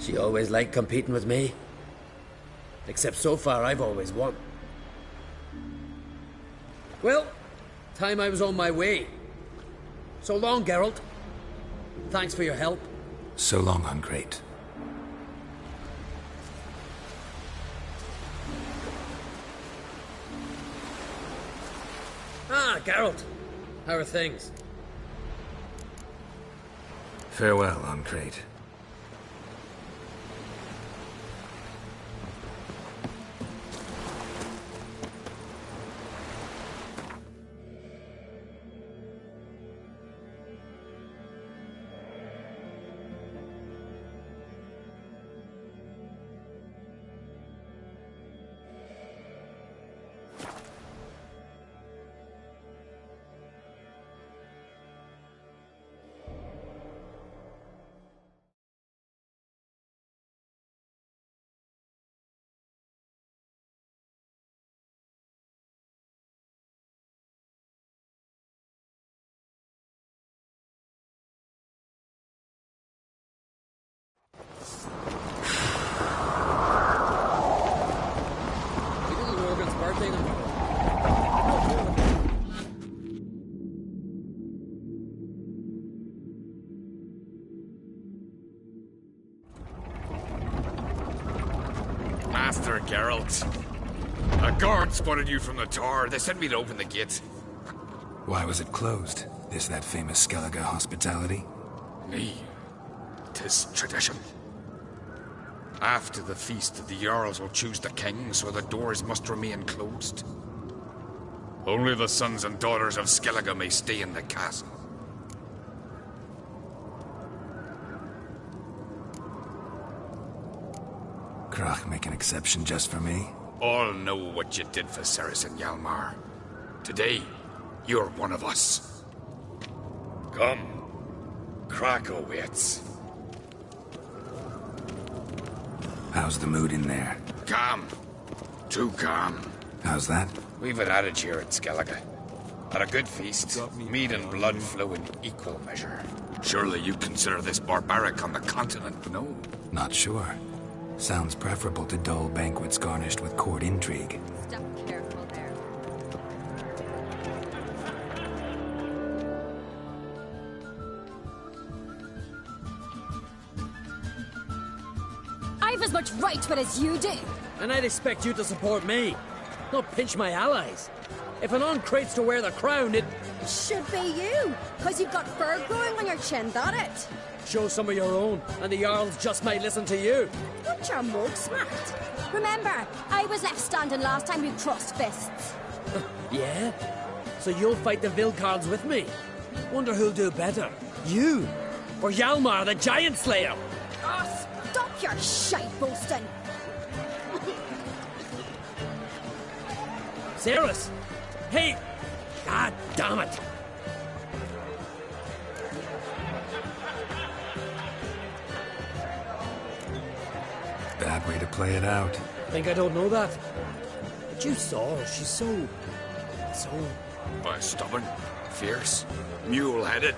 She always liked competing with me. Except so far I've always won. Well, time I was on my way. So long, Geralt. Thanks for your help. So long, Ungreat. Ah, Geralt. How are things? Farewell, Ancrate. Master Geralt. A guard spotted you from the tower. They said we'd open the gate. Why was it closed? Is that famous Skellige hospitality? Nay, 'tis tradition. After the feast, the Jarls will choose the king, so the doors must remain closed. Only the sons and daughters of Skellige may stay in the castle. Krach make an exception just for me? All know what you did for Ceres and Hjalmar. Today, you're one of us. Come. Krakow waits. How's the mood in there? Calm. Too calm. How's that? We've an adage here at Skellige. At a good feast, mead and blood flow in equal measure. Surely you consider this barbaric on the continent, no? Not sure. Sounds preferable to dull banquets garnished with court intrigue. Step careful there. I've as much right to it as you do. And I'd expect you to support me, not pinch my allies. If an Ancrate's to wear the crown, it should be you, because you've got fur growing on your chin, that it? Show some of your own, and the Jarls just might listen to you. Got your mug smacked. Remember, I was left standing last time we crossed fists. Yeah? So you'll fight the Vilcards with me? Wonder who'll do better, you or Hjalmar the Giant Slayer? Oh, stop your shite boasting. Ceres! Hey! God damn it! Bad way to play it out. Think I don't know that? But you saw her. She's so... Stubborn, fierce, mule-headed.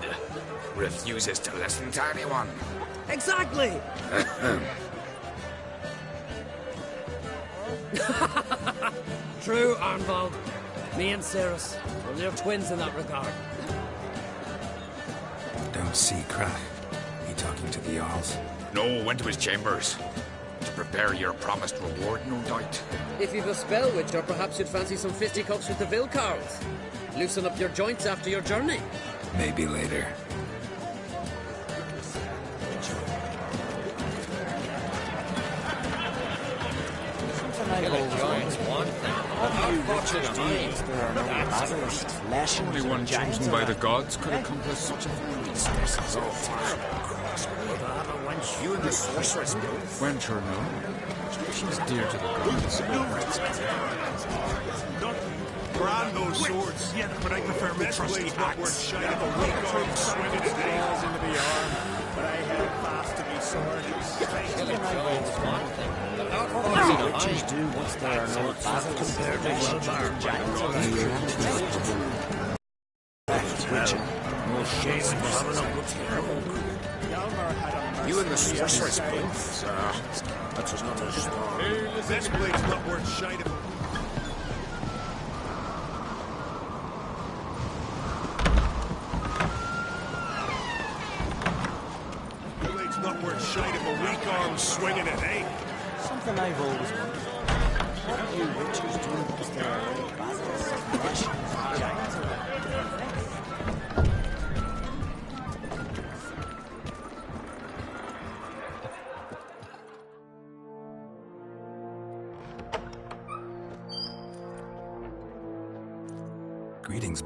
Refuses to listen to anyone. Exactly! True, Arnvald. Me and Ceres, well, they're twins in that regard. Don't see Krach. He talking to the Jarls? No, went to his chambers. To prepare your promised reward, no doubt. If you've a spell, Witcher, perhaps you'd fancy some fisticuffs with the Vilcards. Loosen up your joints after your journey. Maybe later. Only one chosen by the gods could accomplish such a thing. You and the sorceress both? Wench or no? She's dear to the gods. Brand those swords. Yeah, but I prefer my trusty axe. Shine of a weak arm swinging it nails into the arm. But I held fast to me sword. Witches do once they are no battle compared to well-armed giants. Witcher, no shame in having a good terrible. You and the sorceress both? That was not a story. This blade's not worth shite of. The blade's not worth shite of a weak arm swinging it, eh? Something I've always wondered. What do witches do once they are no battles compared to giants?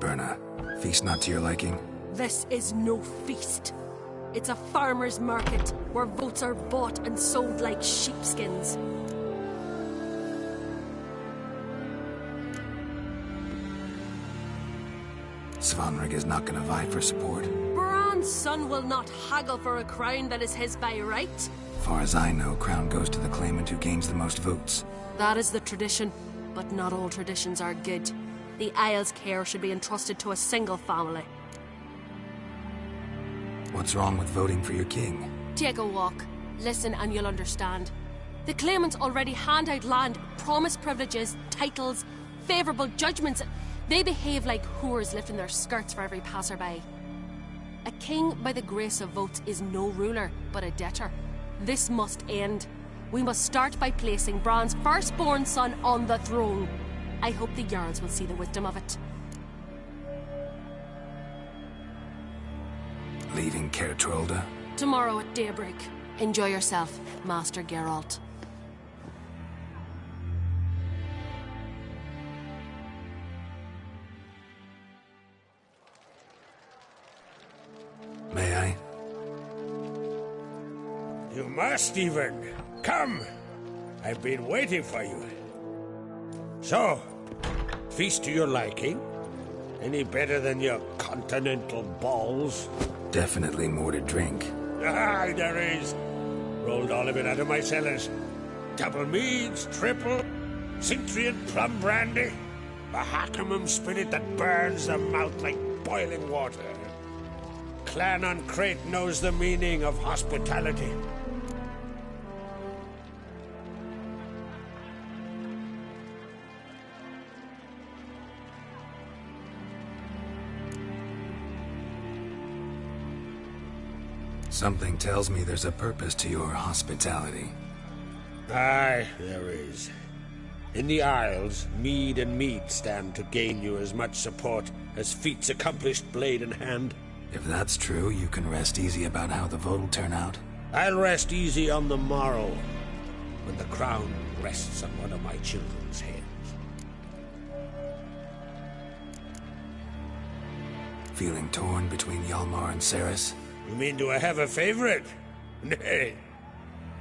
Berna. Feast not to your liking? This is no feast. It's a farmer's market where votes are bought and sold like sheepskins. Svanrig is not gonna vie for support. Bran's son will not haggle for a crown that is his by right. Far as I know, crown goes to the claimant who gains the most votes. That is the tradition, but not all traditions are good. The Isle's care should be entrusted to a single family. What's wrong with voting for your king? Take a walk. Listen and you'll understand. The claimants already hand out land, promise privileges, titles, favourable judgments. They behave like whores lifting their skirts for every passerby. A king by the grace of votes is no ruler, but a debtor. This must end. We must start by placing Bran's firstborn son on the throne. I hope the Jarls will see the wisdom of it. Leaving Caer Trolda? Tomorrow at daybreak. Enjoy yourself, Master Geralt. May I? You must, even. Come! I've been waiting for you. So, feast to your liking? Any better than your continental balls? Definitely more to drink. Ah, there is. Rolled all of it out of my cellars. Double meads, triple, Cintrian plum brandy, a Hackamum spirit that burns the mouth like boiling water. Clan on Crate knows the meaning of hospitality. Something tells me there's a purpose to your hospitality. Aye, there is. In the Isles, mead and meat stand to gain you as much support as feats accomplished blade in hand. If that's true, you can rest easy about how the vote will turn out. I'll rest easy on the morrow, when the crown rests on one of my children's heads. Feeling torn between Hjalmar and Ceres? You mean, do I have a favorite? Nay.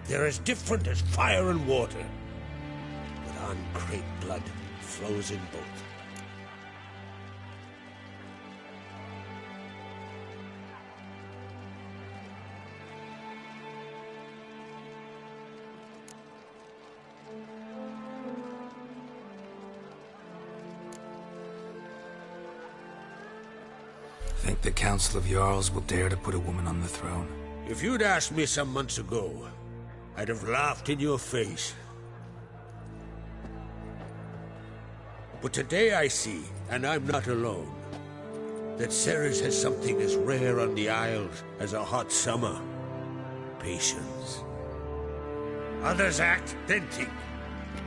They're as different as fire and water. But on Crate blood flows in both. Think the Council of Jarls will dare to put a woman on the throne? If you'd asked me some months ago, I'd have laughed in your face. But today I see, and I'm not alone, that Ceres has something as rare on the Isles as a hot summer. Patience. Others act, then think.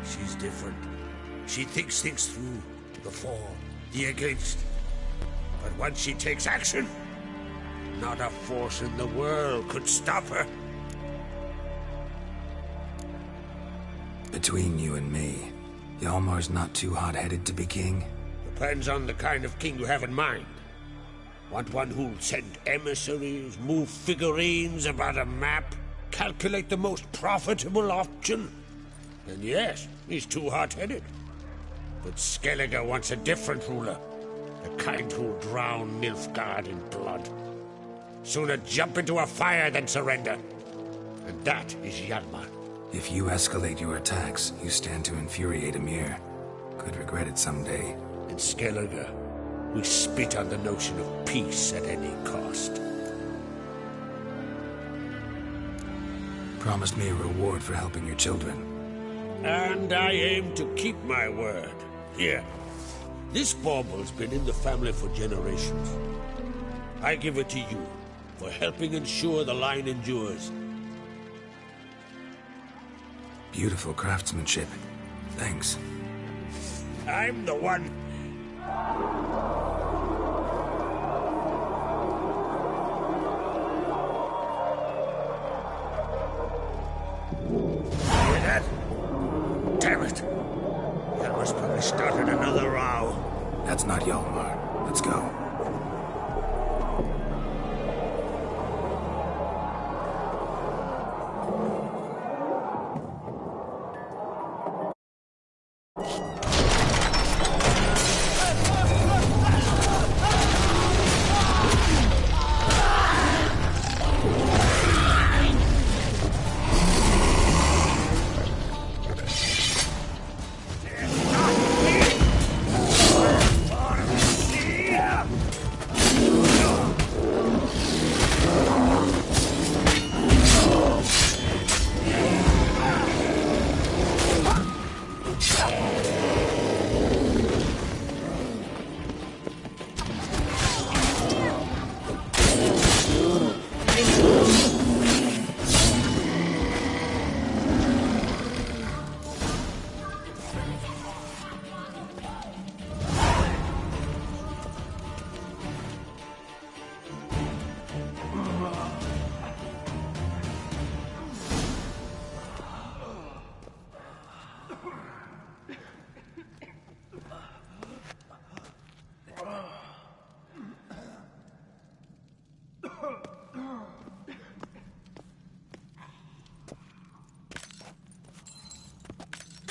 She's different. She thinks things through. The for, the against. But once she takes action, not a force in the world could stop her. Between you and me, Hjalmar's not too hot-headed to be king? Depends on the kind of king you have in mind. Want one who'll send emissaries, move figurines about a map, calculate the most profitable option? Then yes, he's too hot-headed. But Skellige wants a different ruler. The kind who'll drown Nilfgaard in blood. Sooner jump into a fire than surrender. And that is Hjalmar. If you escalate your attacks, you stand to infuriate Emir. Could regret it someday. In Skellige, we spit on the notion of peace at any cost. Promised me a reward for helping your children. And I aim to keep my word. Here. This bauble's been in the family for generations. I give it to you for helping ensure the line endures. Beautiful craftsmanship. Thanks. I'm the one. Hear that? Damn it. That must probably started another row. That's not Hjalmar. Let's go.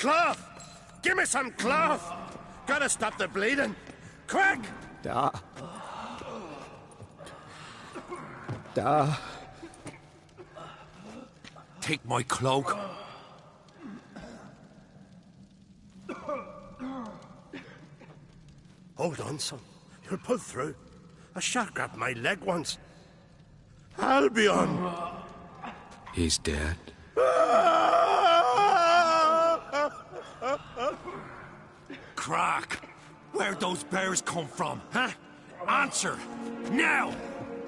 cloth! Give me some cloth! Gotta stop the bleeding! Quick! Da. Da. Take my cloak. Hold on, son. You'll pull through. A shark grabbed my leg once. Albion! He's dead. Crack! Where'd those bears come from, huh? Answer! Now!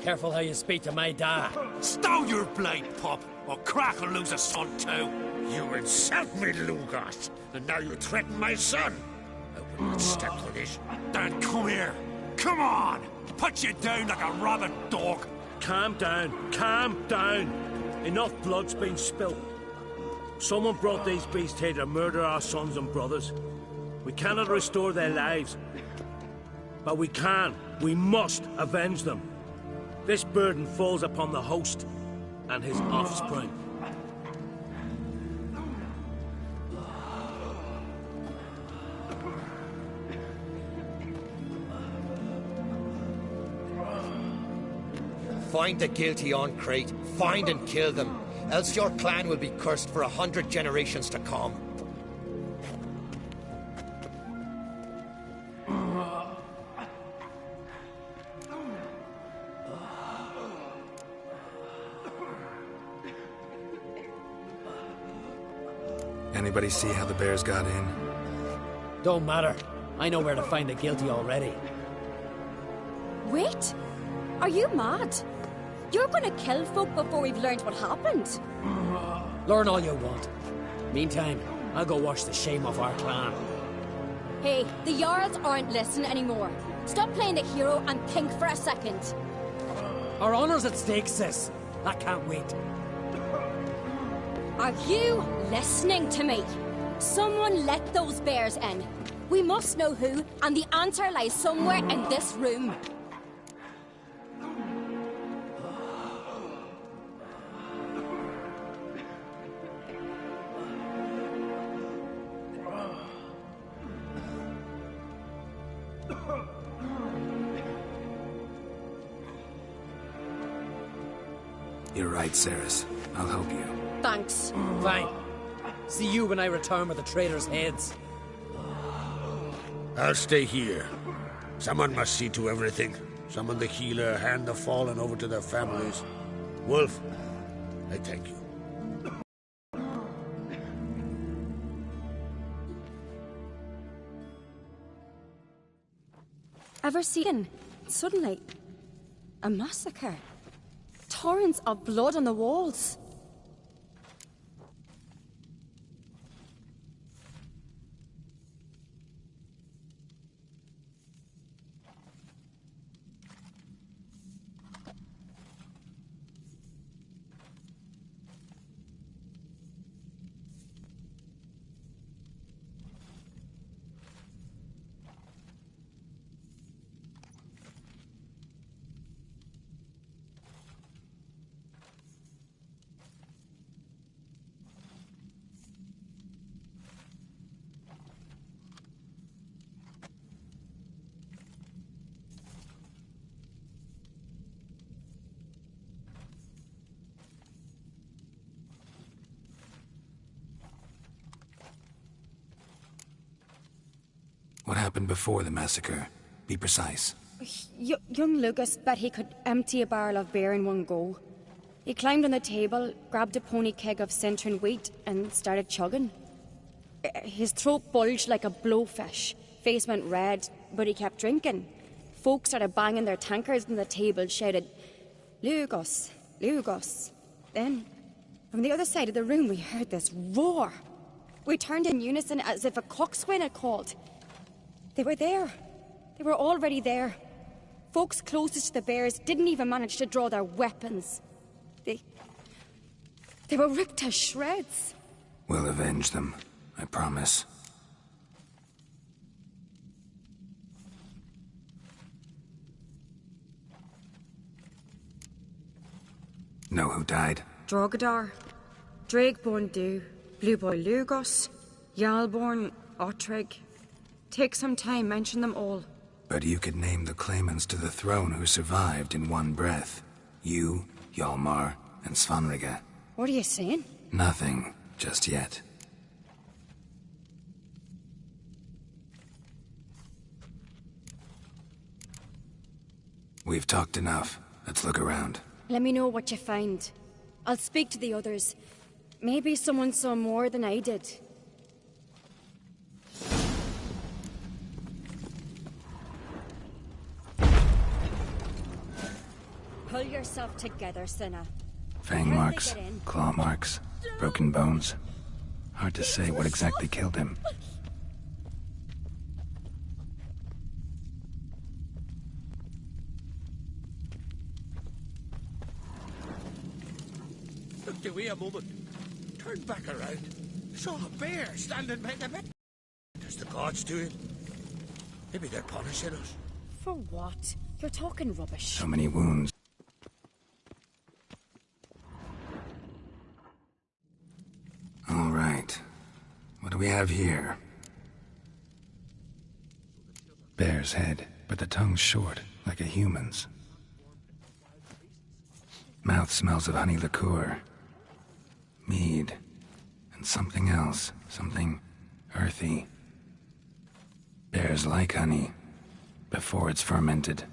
Careful how you speak to my dad. Stow your blade, pup, or Crack will lose a son too. You insult me, Lugos, and now you threaten my son. I will not step to this. Then come here. Come on! Put you down like a rabid dog. Calm down. Calm down. Enough blood's been spilt. Someone brought these beasts here to murder our sons and brothers. We cannot restore their lives. But we can. We must avenge them. This burden falls upon the host and his offspring. Find the guilty on Crate. Find and kill them. Else your clan will be cursed for 100 generations to come. Anybody see how the bears got in? Don't matter. I know where to find the guilty already. Wait! Are you mad? You're gonna kill folk before we've learned what happened. Learn all you want. Meantime, I'll go wash the shame off our clan. Hey, the Jarls aren't listening anymore. Stop playing the hero and think for a second. Our honor's at stake, sis. I can't wait. Are you listening to me? Someone let those bears in. We must know who, and the answer lies somewhere in this room. You're right, Ceres. I'll help you. Thanks. Fine. See you when I return with the traitors' heads. I'll stay here. Someone must see to everything. Summon the healer, hand the fallen over to their families. Wolf, I thank you. Ever seen, suddenly, a massacre? Torrents of blood on the walls. What happened before the massacre? Be precise. Young Lucas bet he could empty a barrel of beer in one go. He climbed on the table, grabbed a pony keg of Centron wheat, and started chugging. His throat bulged like a blowfish, face went red, but he kept drinking. Folk started banging their tankards on the table, shouted, "Lugos, Lugos." Then, from the other side of the room, we heard this roar. We turned in unison as if a coxswain had called. They were there. They were already there. Folks closest to the bears didn't even manage to draw their weapons. They were ripped to shreds. We'll avenge them, I promise. Know who died? Drogadar, Drake Bondu, Blue Boy Lugos, Yalborn, Ottrig. Take some time, mention them all. But you could name the claimants to the throne who survived in one breath. You, Hjalmar, and Svanrige. What are you saying? Nothing, just yet. We've talked enough. Let's look around. Let me know what you find. I'll speak to the others. Maybe someone saw more than I did. Pull yourself together, Cinna. Fang marks, claw marks, broken bones. Hard to say what exactly killed him. Looked away a moment, turned back around, saw a bear standing by the bed. Does the gods do it? Maybe they're punishing us. For what? You're talking rubbish. So many wounds. All right. What do we have here? Bear's head, but the tongue's short, like a human's. Mouth smells of honey liqueur. Mead. And something else. Something earthy. Bears like honey. Before it's fermented.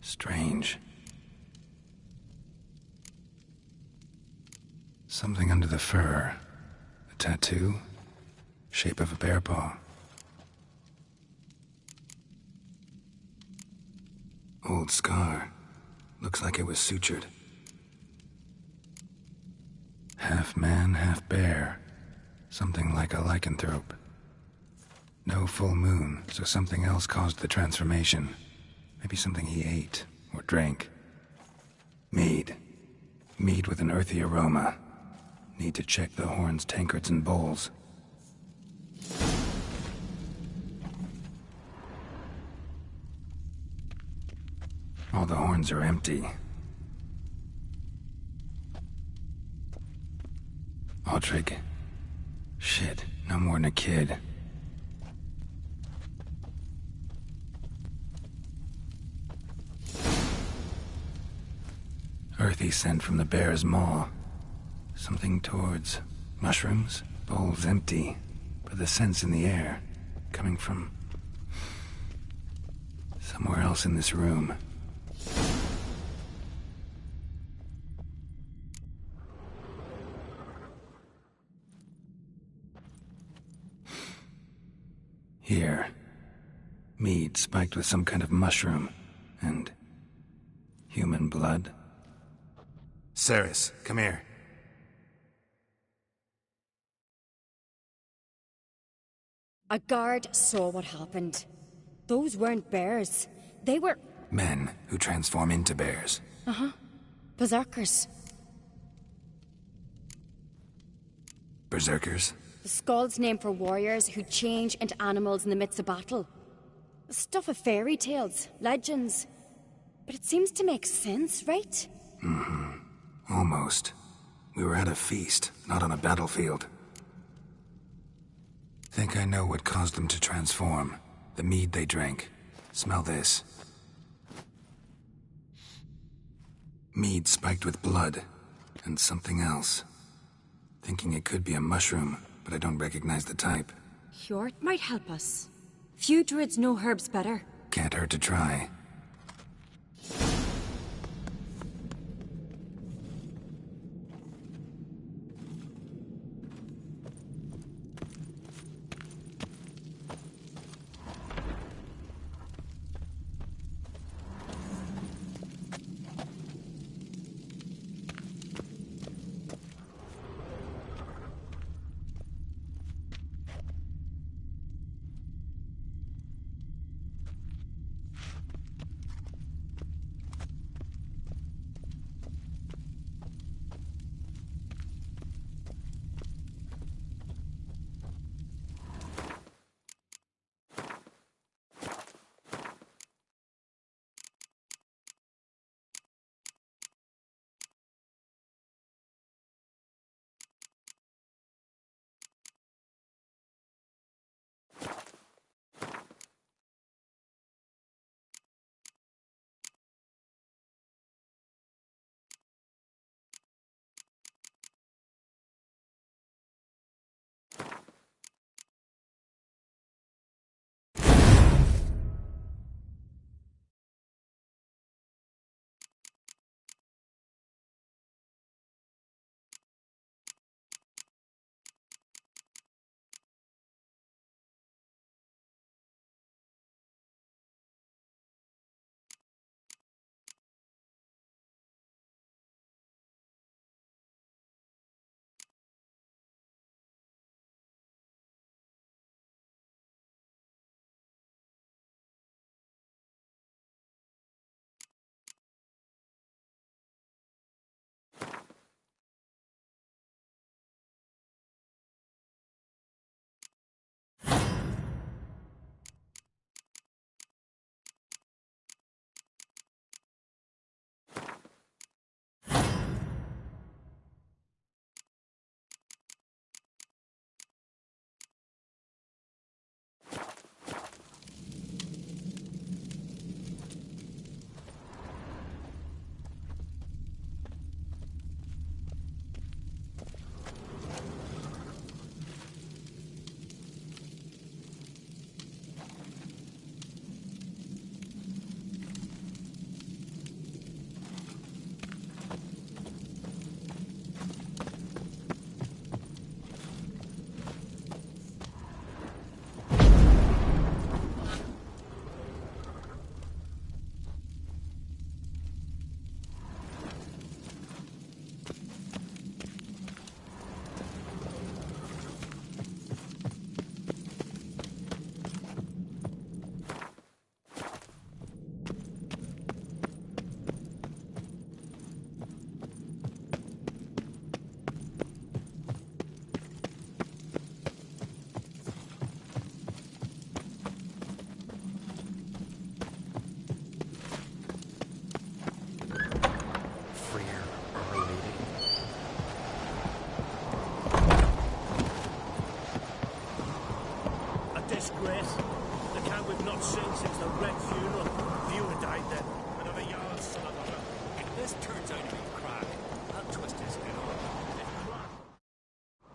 Strange. Something under the fur. A tattoo. Shape of a bear paw. Old scar. Looks like it was sutured. Half man, half bear. Something like a lycanthrope. No full moon, so something else caused the transformation. Maybe something he ate or drank. Mead. Mead with an earthy aroma. Need to check the horns, tankards, and bowls. All the horns are empty. Ottrig. Shit, no more than a kid. Earthy scent from the bear's maw. Something towards mushrooms. Bowls empty, but the scent's in the air. Coming from somewhere else in this room. Here. Mead spiked with some kind of mushroom. And human blood. Ceres, come here. A guard saw what happened. Those weren't bears. They were... Men who transform into bears. Uh-huh. Berserkers. Berserkers? The Skald's name for warriors who change into animals in the midst of battle. Stuff of fairy tales, legends. But it seems to make sense, right? Mm-hmm. Almost. We were at a feast, not on a battlefield. Think I know what caused them to transform. The mead they drank. Smell this. Mead spiked with blood. And something else. Thinking it could be a mushroom, but I don't recognize the type. Hjort might help us. Few druids know herbs better. Can't hurt to try.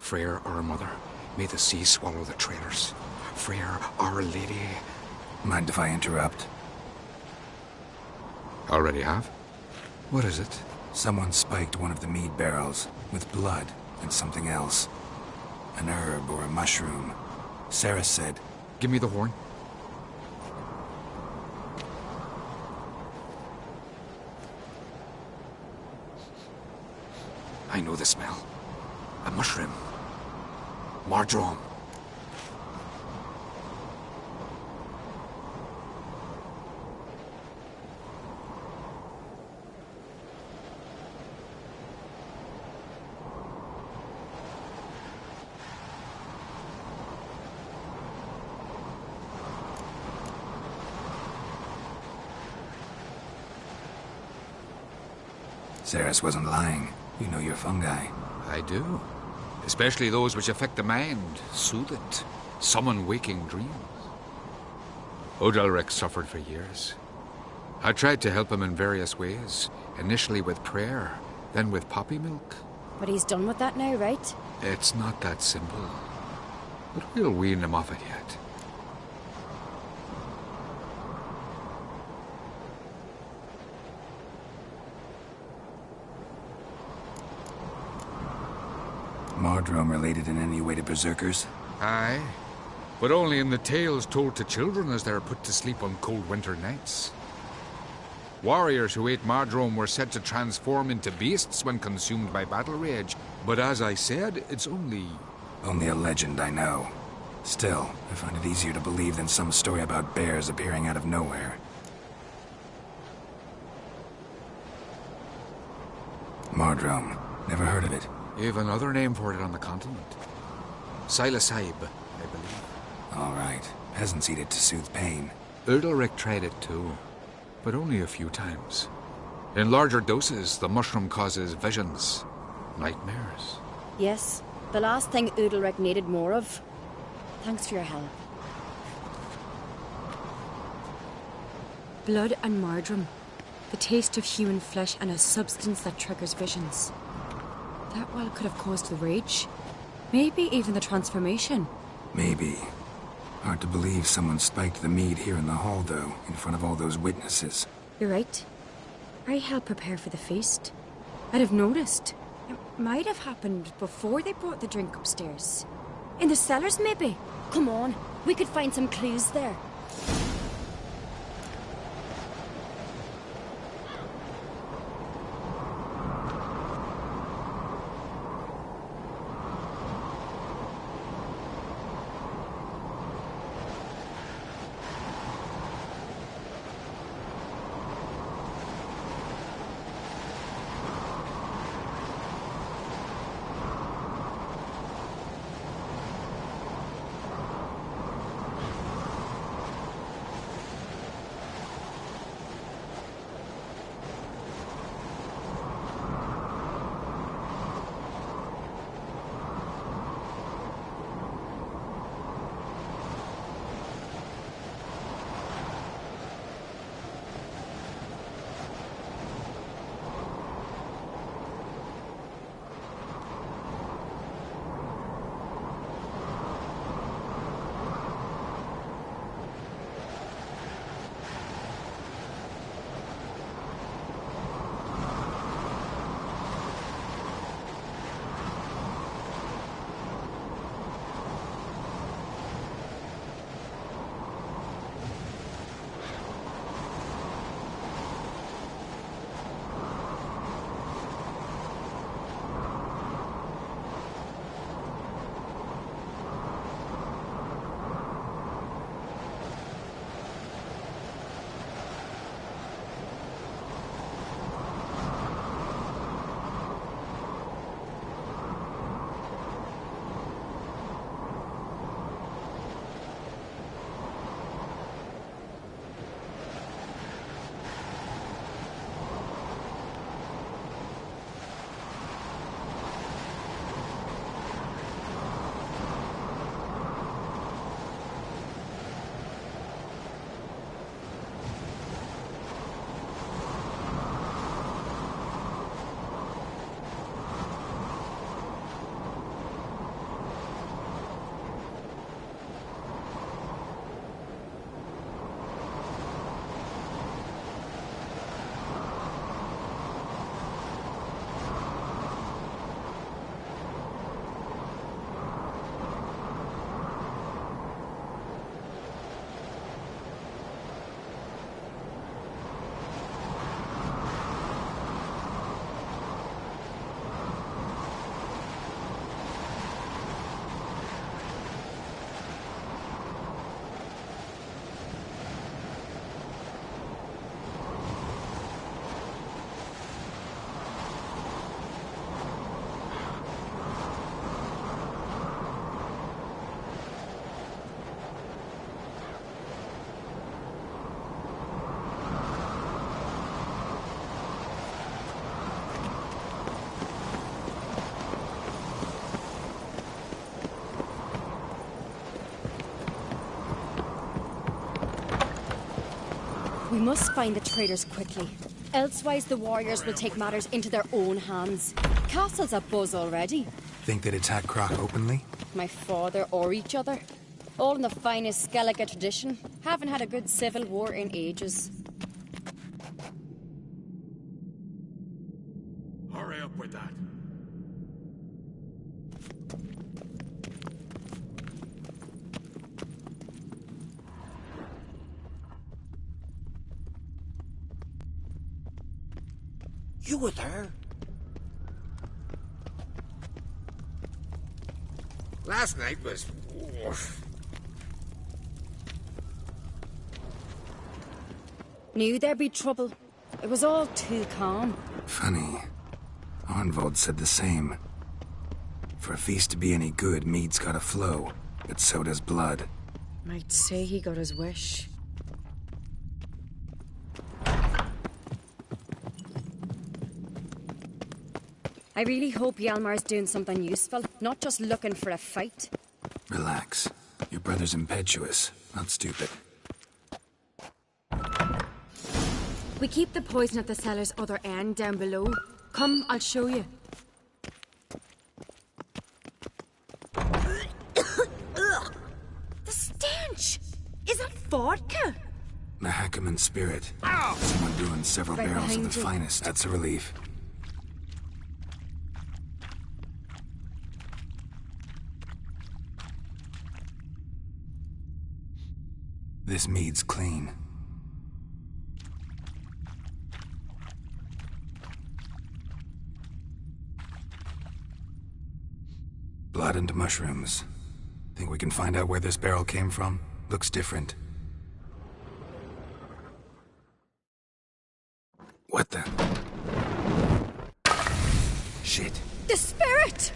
Freyr, our mother, may the sea swallow the traitors. Freyr, our lady. Mind if I interrupt? Already have? What is it? Someone spiked one of the mead barrels with blood and something else. An herb or a mushroom. Sarah said... Give me the horn. I know the smell. A mushroom. Mardrome. Ceres wasn't lying. You know your fungi. I do. Especially those which affect the mind, soothe it, summon waking dreams. Odalric suffered for years. I tried to help him in various ways, initially with prayer, then with poppy milk. But he's done with that now, right? It's not that simple. But we'll wean him off it yet. Mardrome related in any way to berserkers? Aye, but only in the tales told to children as they're put to sleep on cold winter nights. Warriors who ate Mardrome were said to transform into beasts when consumed by battle rage, but as I said, it's only... Only a legend, I know. Still, I find it easier to believe than some story about bears appearing out of nowhere. Mardrome. Never heard of it. You have another name for it on the continent. Silasib, I believe. All right. Peasants eat it to soothe pain. Udalric tried it too, but only a few times. In larger doses, the mushroom causes visions, nightmares. Yes, the last thing Udalric needed more of. Thanks for your help. Blood and Mardrome. The taste of human flesh and a substance that triggers visions. That well could have caused the rage. Maybe even the transformation. Maybe. Hard to believe someone spiked the mead here in the hall, though, in front of all those witnesses. You're right. I helped prepare for the feast. I'd have noticed. It might have happened before they brought the drink upstairs. In the cellars, maybe? Come on, we could find some clues there. must find the traitors quickly. Elsewise, the warriors will take matters into their own hands. Castle's abuzz already. Think they'd attack Croc openly? My father or each other. All in the finest Skellige tradition. Haven't had a good civil war in ages. Hurry up with that. You were there? Last night was... Knew there'd be trouble. It was all too calm. Funny. Arnvold said the same. For a feast to be any good, mead's gotta flow, but so does blood. Might say he got his wish. I really hope Hjalmar's doing something useful, not just looking for a fight. Relax. Your brother's impetuous, not stupid. We keep the poison at the cellar's other end, down below. Come, I'll show you. The stench! Is that vodka? Mahakaman spirit. Someone doing several Right barrels of behind the you. finest. That's a relief. This mead's clean. Blood and mushrooms. Think we can find out where this barrel came from? Looks different. What the? Shit. The spirit!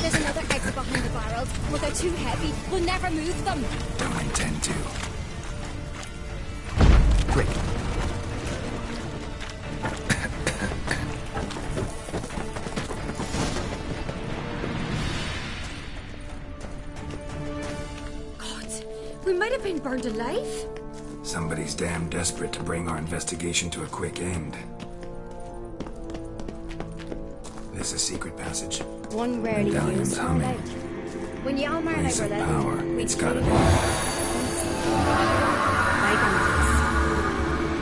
There's another exit behind the barrels, but they're too heavy. We'll never move them. Don't intend to. Quick. God, we might have been burned alive. Somebody's damn desperate to bring our investigation to a quick end. This a secret passage. One rarely Medallion's used, humming. like. When Hjalmar and I Place were of little, power. we'd It's gotta play be. bygone days.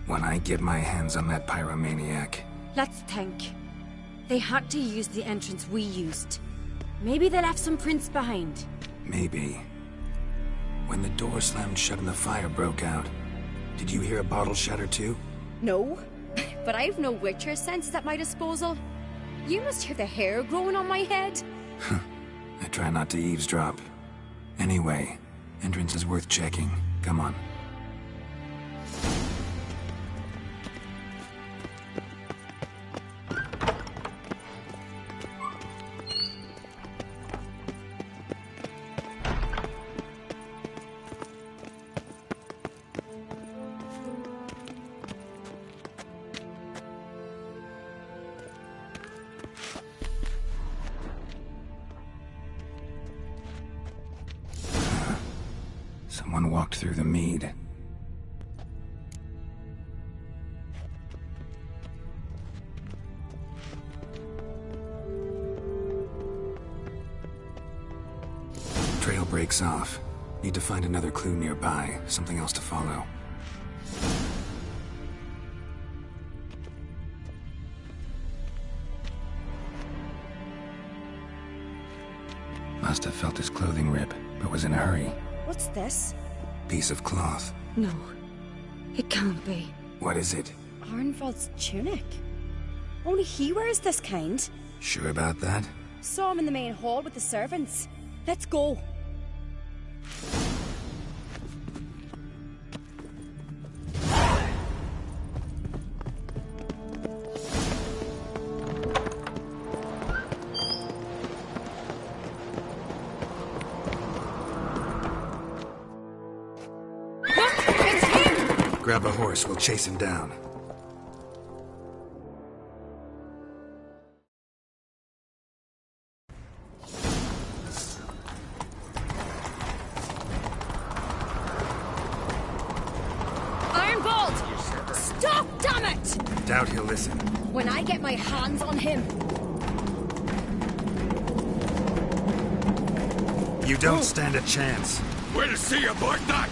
When I get my hands on that pyromaniac, Let's think. They had to use the entrance we used. Maybe they left some prints behind. maybe. When the door slammed shut and the fire broke out, did you hear a bottle shatter too? No, but I've no Witcher senses at my disposal. You must hear the hair growing on my head. I try not to eavesdrop. Anyway, entrance is worth checking. Come on. Someone walked through the mead. Trail breaks off. Need to find another clue nearby. Something else to follow. Must have felt his clothing rip, but was in a hurry. What's this? Piece of cloth. No, it can't be. What is it? Arnvold's tunic. Only he wears this kind. Sure about that? Saw him in the main hall with the servants. Let's go. Grab a horse, we'll chase him down. Ironbolt! Stop, damn it! Doubt he'll listen. When I get my hands on him... You don't stand a chance. We'll see about that!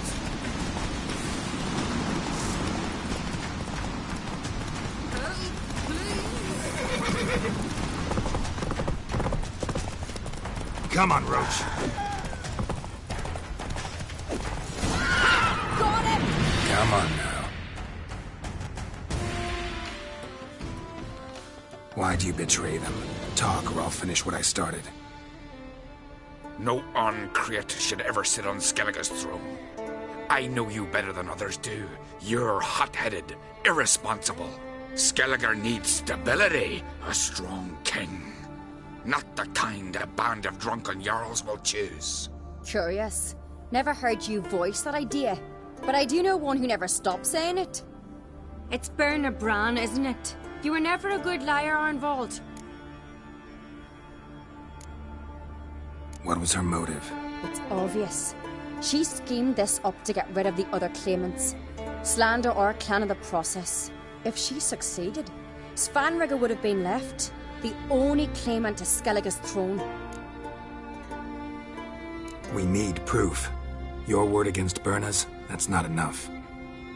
Come on, Roach. Got him! Come on now. Why'd you betray them? Talk or I'll finish what I started. No Uncreate should ever sit on Skellige's throne. I know you better than others do. You're hot-headed, irresponsible. Skellige needs stability, a strong king. Not the kind a band of drunken jarls will choose. Curious. Never heard you voice that idea. But I do know one who never stops saying it. It's Berna Bran, isn't it? You were never a good liar, Arnvald. What was her motive? It's obvious. She schemed this up to get rid of the other claimants. Slander our clan in the process. If she succeeded, Svanrigga would have been left. The only claimant to Skellige's throne. We need proof. Your word against Berna's, that's not enough.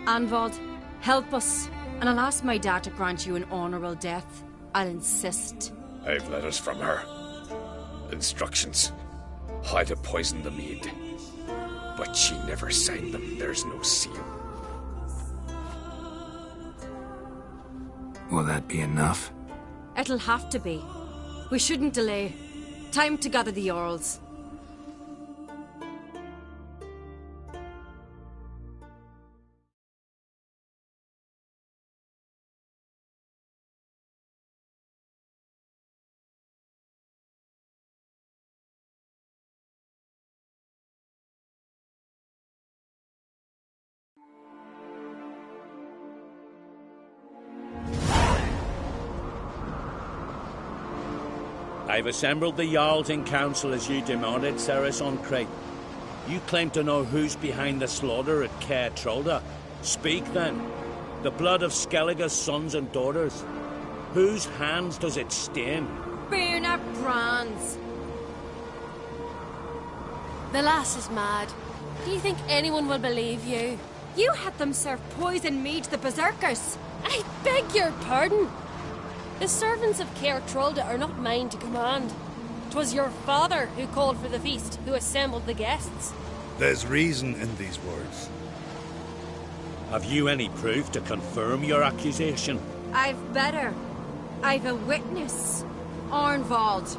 Anvald, help us. And I'll ask my dad to grant you an honourable death. I'll insist. I've letters from her. Instructions. How to poison the mead. But she never signed them. There's no seal. Will that be enough? It'll have to be. We shouldn't delay. Time to gather the Jarls. I've assembled the Jarls in council as you demanded, Ceres on Crate. You claim to know who's behind the slaughter at Caer Trolda. Speak then. The blood of Skellige's sons and daughters. Whose hands does it stain? Berna Bran's. The lass is mad. Do you think anyone will believe you? You had them serve poison mead to the berserkers. I beg your pardon. The servants of Caer Trolda are not mine to command. 'Twas your father who called for the feast, who assembled the guests. There's reason in these words. Have you any proof to confirm your accusation? I've better. I've a witness. Arnvald.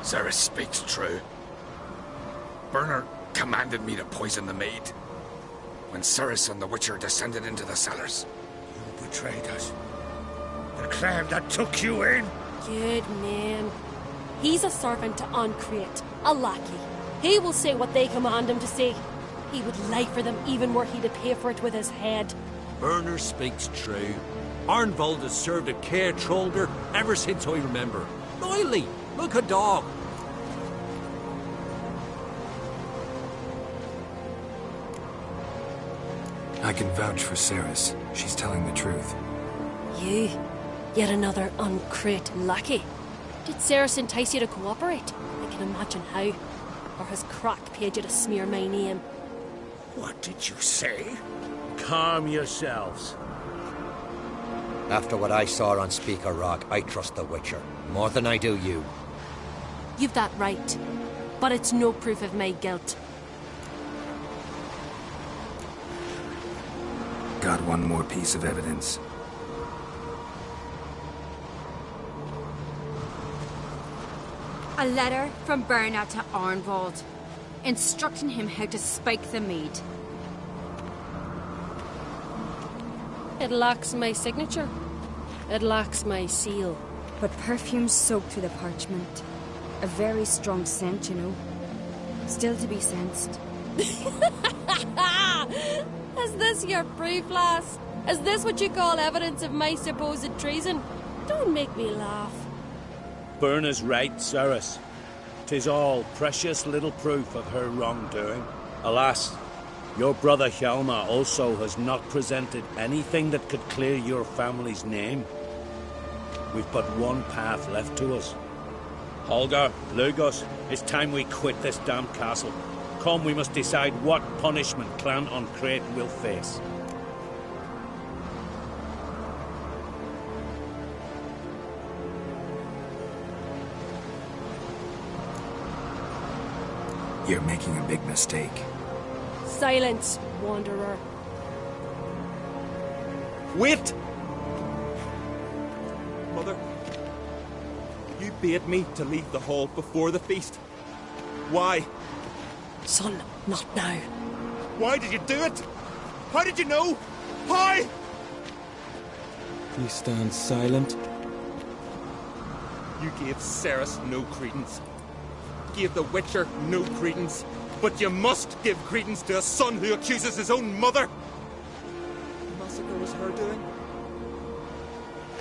Ceres speaks true. Bernard commanded me to poison the maid. When Ceres and the Witcher descended into the cellars. You betrayed us. The clan that took you in. Good man. He's a servant to Uncreate, a lackey. He will say what they command him to say. He would lie for them even were he to pay for it with his head. Berner speaks true. Arnvald has served at Caer Trolder ever since I remember. Loyally, like a dog. I can vouch for Ceres. She's telling the truth. You? Yet another Uncreate lackey? Did Ceres entice you to cooperate? I can imagine how. Or has Crack paid you to smear my name? What did you say? Calm yourselves. After what I saw on Speaker Rock, I trust the Witcher. More than I do you. You've that right. But it's no proof of my guilt. Got one more piece of evidence. A letter from Berna to Arnvald, instructing him how to spike the mead. It lacks my signature. It lacks my seal. But perfume soaked through the parchment. A very strong scent, you know. Still to be sensed. Is this your proof, lass? Is this what you call evidence of my supposed treason? Don't make me laugh. Berna's right, Ceres. 'Tis all precious little proof of her wrongdoing. Alas, your brother Hjalmar also has not presented anything that could clear your family's name. We've but one path left to us. Holger, Lugos, it's time we quit this damn castle. Come, we must decide what punishment Clan on Crete will face. You're making a big mistake. Silence, wanderer. Wait! Mother, you bade me to leave the hall before the feast. Why? Son, not now. Why did you do it? How did you know? Why? You stand silent. You gave Ceres no credence. Gave the Witcher no credence. But you must give credence to a son who accuses his own mother. The massacre was her doing.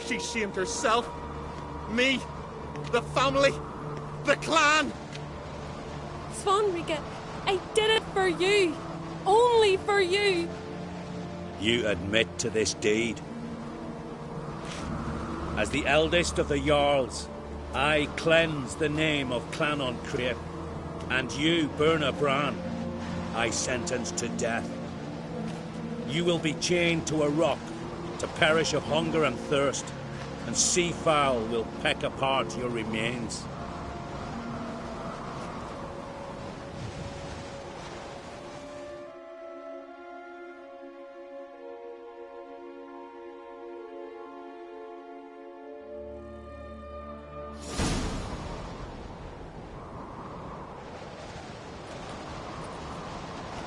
She shamed herself. Me. The family. The clan. Svanrika, I did it for you. Only for you. You admit to this deed. As the eldest of the Jarls, I cleanse the name of Clan on Crete, and you, Berna Bran, I sentence to death. You will be chained to a rock to perish of hunger and thirst, and sea fowl will peck apart your remains.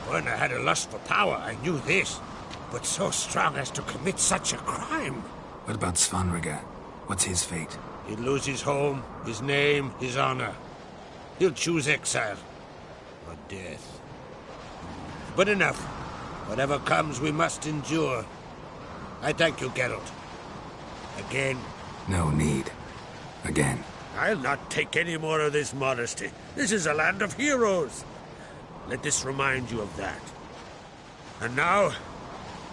When I had a lust for power, I knew this. But so strong as to commit such a crime. What about Svanrika? What's his fate? He'll lose his home, his name, his honor. He'll choose exile. Or death. But enough. Whatever comes, we must endure. I thank you, Geralt. Again. No need. Again. I'll not take any more of this modesty. This is a land of heroes. Let this remind you of that. And now,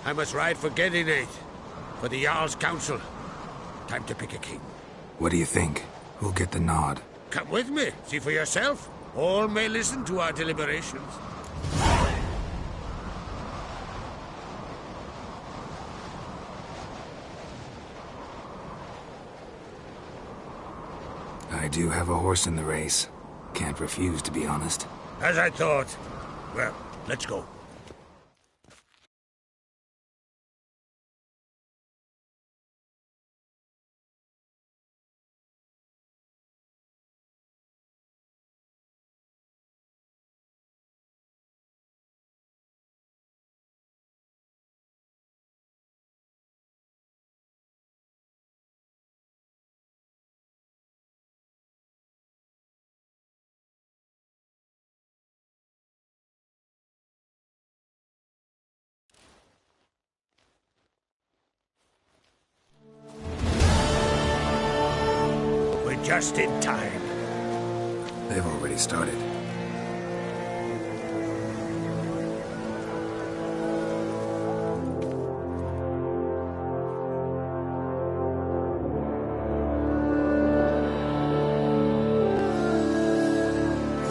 I must ride for Gedinate, for the Jarl's Council. Time to pick a king. What do you think? Who'll get the nod? Come with me, see for yourself. All may listen to our deliberations. I do have a horse in the race. Can't refuse, to be honest. As I thought. Well, let's go. Just in time. They've already started.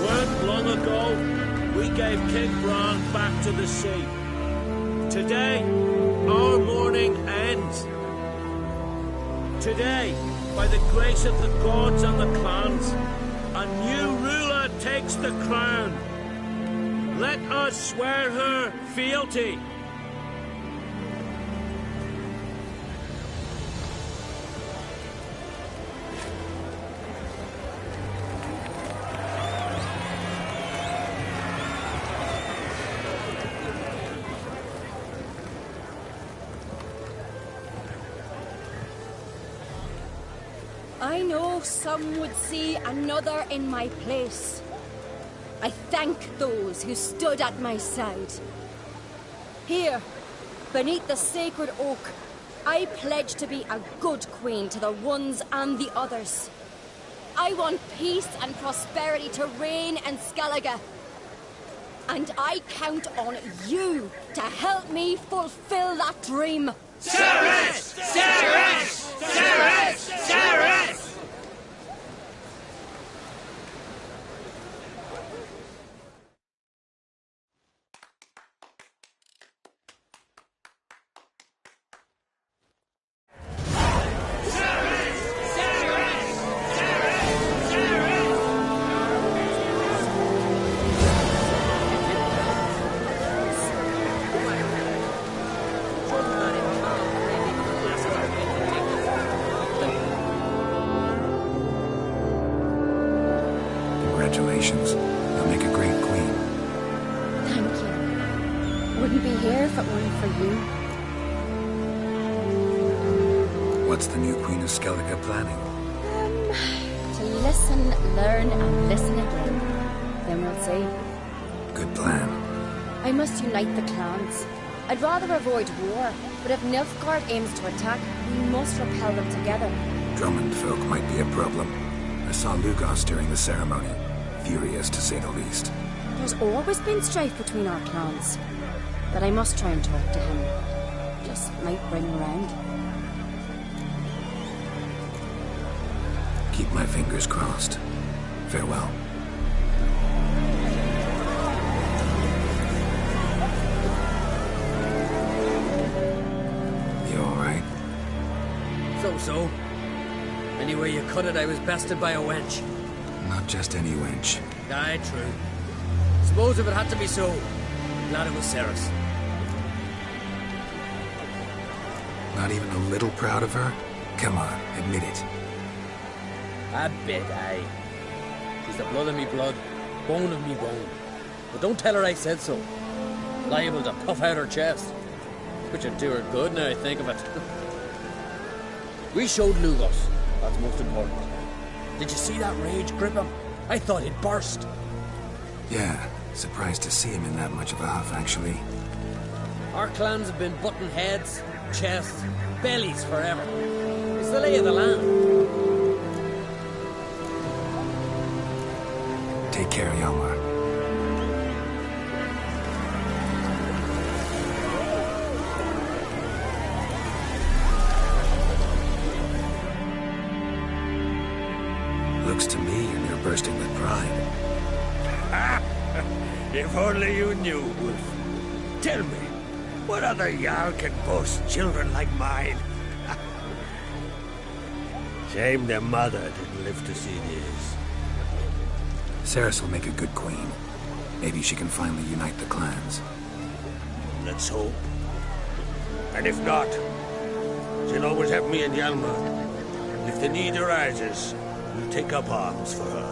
Weren't long ago, we gave King Bran back to the sea. Today, our mourning ends. Today, by the grace of the gods and the clans, a new ruler takes the crown. Let us swear her fealty. know some would see another in my place. I thank those who stood at my side. Here, beneath the sacred oak, I pledge to be a good queen to the ones and the others. I want peace and prosperity to reign in Skellige. And I count on you to help me fulfill that dream. Ceres! Ceres! Ceres! Ceres! Congratulations. You'll make a great queen. Thank you. Wouldn't be here if it weren't for you. What's the new Queen of Skellige planning? To listen, learn, and listen again. Then we'll see. Good plan. I must unite the clans. I'd rather avoid war, but if Nilfgaard aims to attack, we must repel them together. Drummond folk might be a problem. I saw Lugos during the ceremony. Furious, to say the least. There's always been strife between our clans. But I must try and talk to him. Just might bring around. Keep my fingers crossed. Farewell. You alright? So. Anyway you cut it, I was bested by a wench. Not just any wench. Aye, true. Suppose if it had to be so, glad it was Ceres. Not even a little proud of her? Come on, admit it. A bit, aye. She's the blood of me blood, bone of me bone. But don't tell her I said so. Liable to puff out her chest. Which would do her good now I think of it. We showed Lugos. That's most important. Did you see that rage grip him? I thought he'd burst. Yeah, surprised to see him in that much of a huff, actually. Our clans have been butting heads, chests, bellies forever. It's the lay of the land. Take care, Yalmar. Looks to me you're bursting with pride. If only you knew, Wolf. Tell me, what other Jarl can boast children like mine? Shame their mother didn't live to see this. Ceres will make a good queen. Maybe she can finally unite the clans. Let's hope. And if not, she'll always have me and Hjalmar. If the need arises, we'll take up arms for her.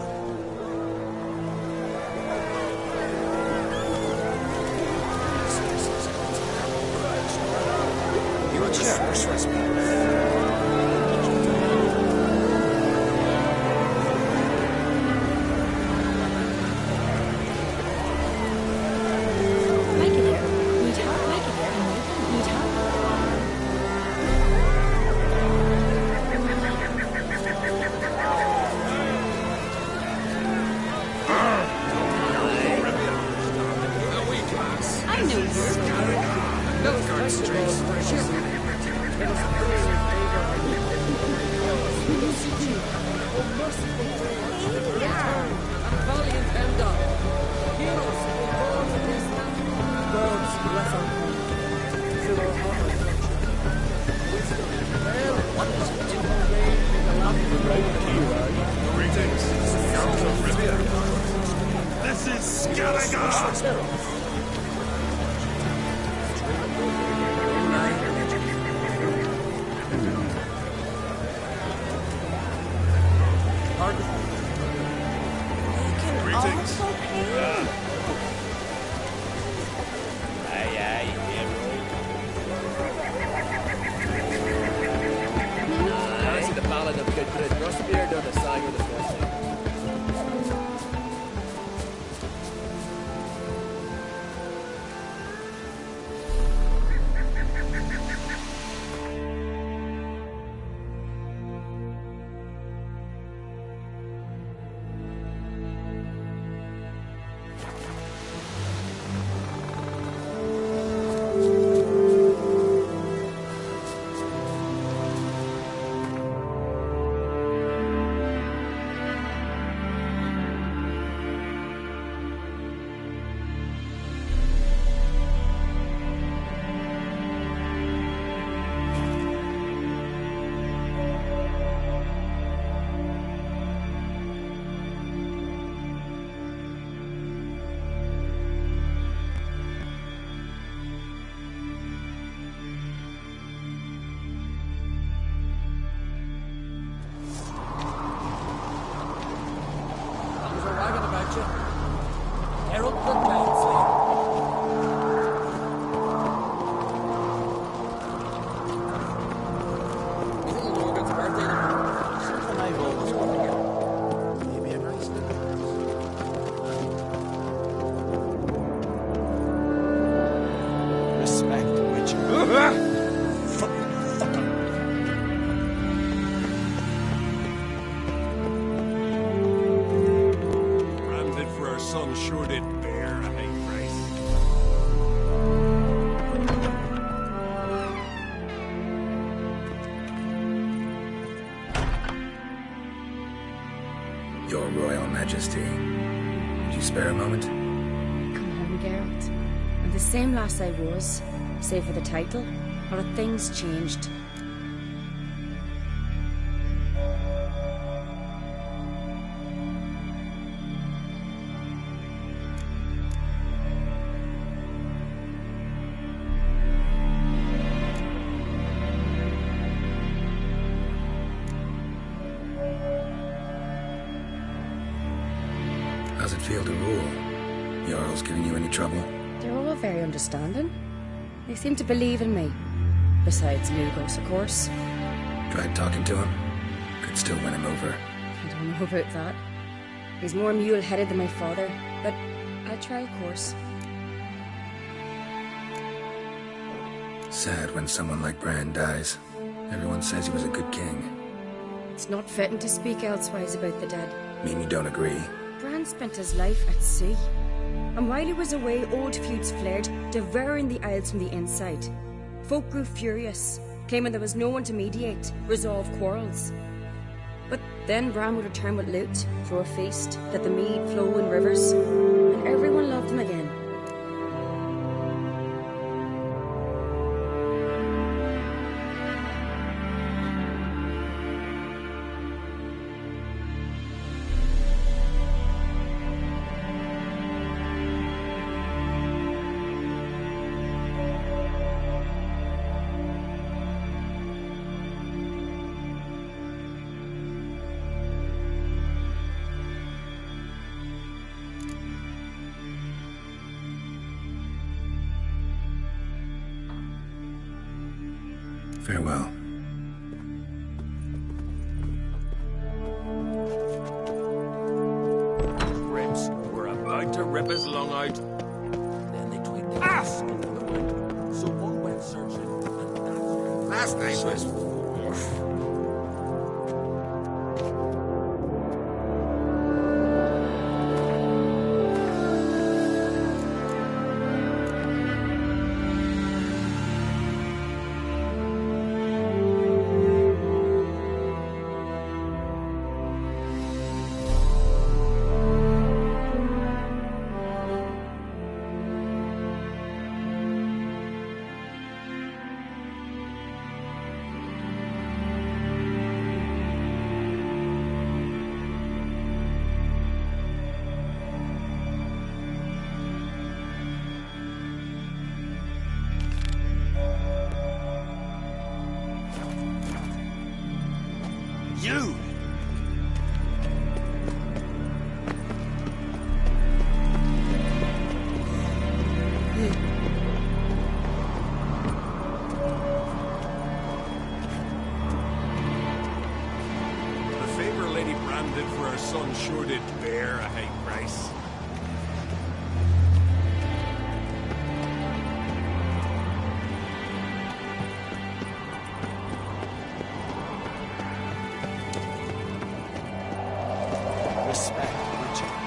This is Skellige! The ballad of Good Rusbeard the sag or the blessing. Your Royal Majesty. Would you spare a moment? Come home, Geralt. I'm the same lass I was, save for the title. Or have things changed? How's it feel to rule? Jarl's giving you any trouble? They're all very understanding. They seem to believe in me. Besides Lugos, of course. Tried talking to him? Could still win him over. I don't know about that. He's more mule-headed than my father, but I'll try, of course. Sad when someone like Bran dies. Everyone says he was a good king. It's not fitting to speak elsewise about the dead. Mean you don't agree? Bran spent his life at sea. And while he was away, old feuds flared, devouring the Isles from the inside. Folk grew furious, claiming there was no one to mediate, resolve quarrels. But then Bran would return with loot, throw a feast, let the mead flow in rivers, and everyone loved him again. Farewell. Rips were about to rip his lung out. Then they twigged the ass from the wound. So one went searching, and that's Last night was... Killing for our son sure did bear a high price. Respect, whitcher.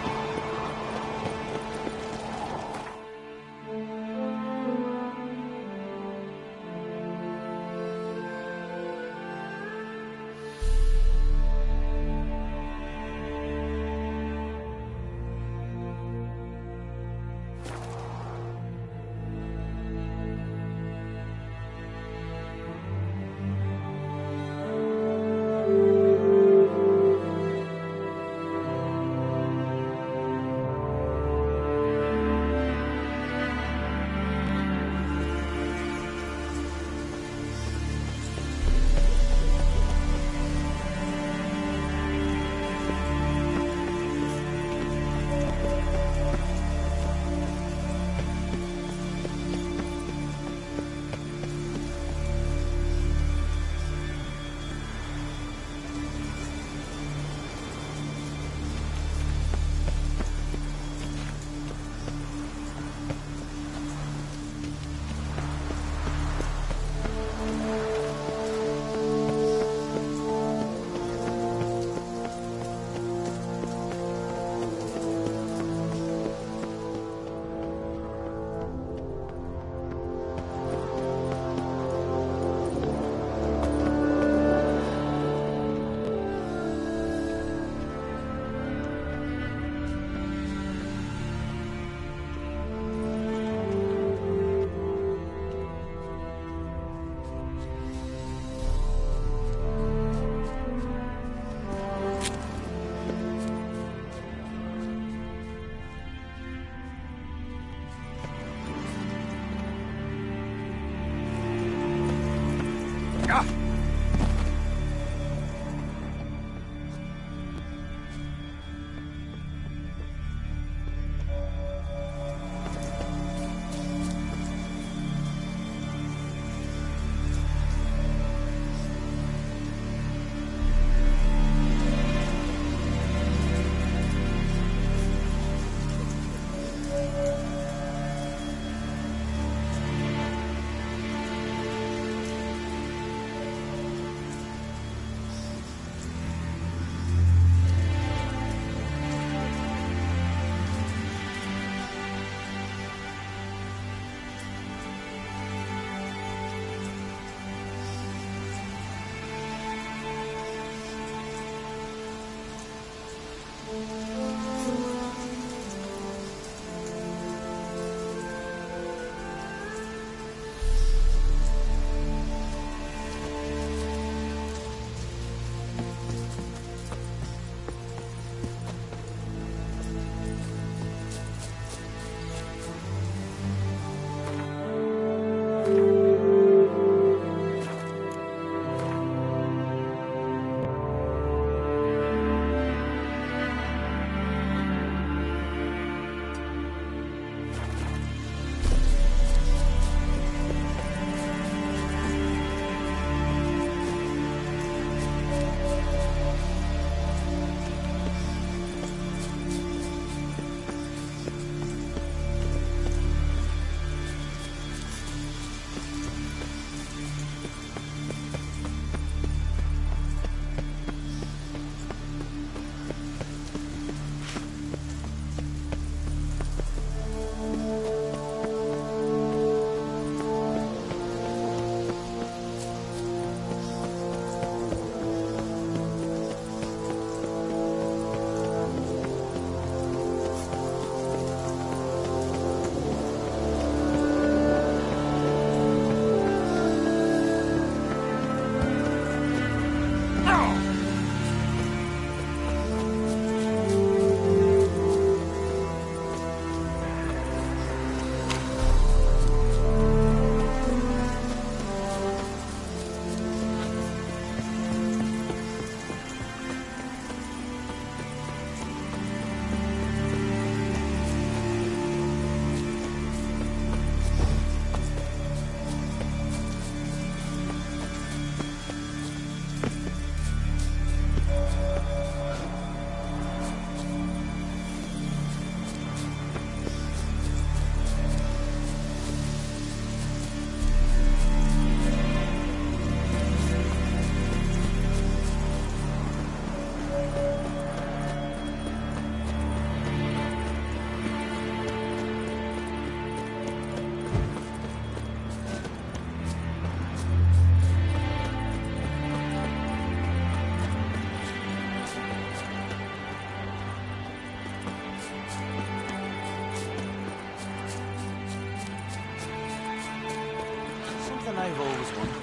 I've always wondered.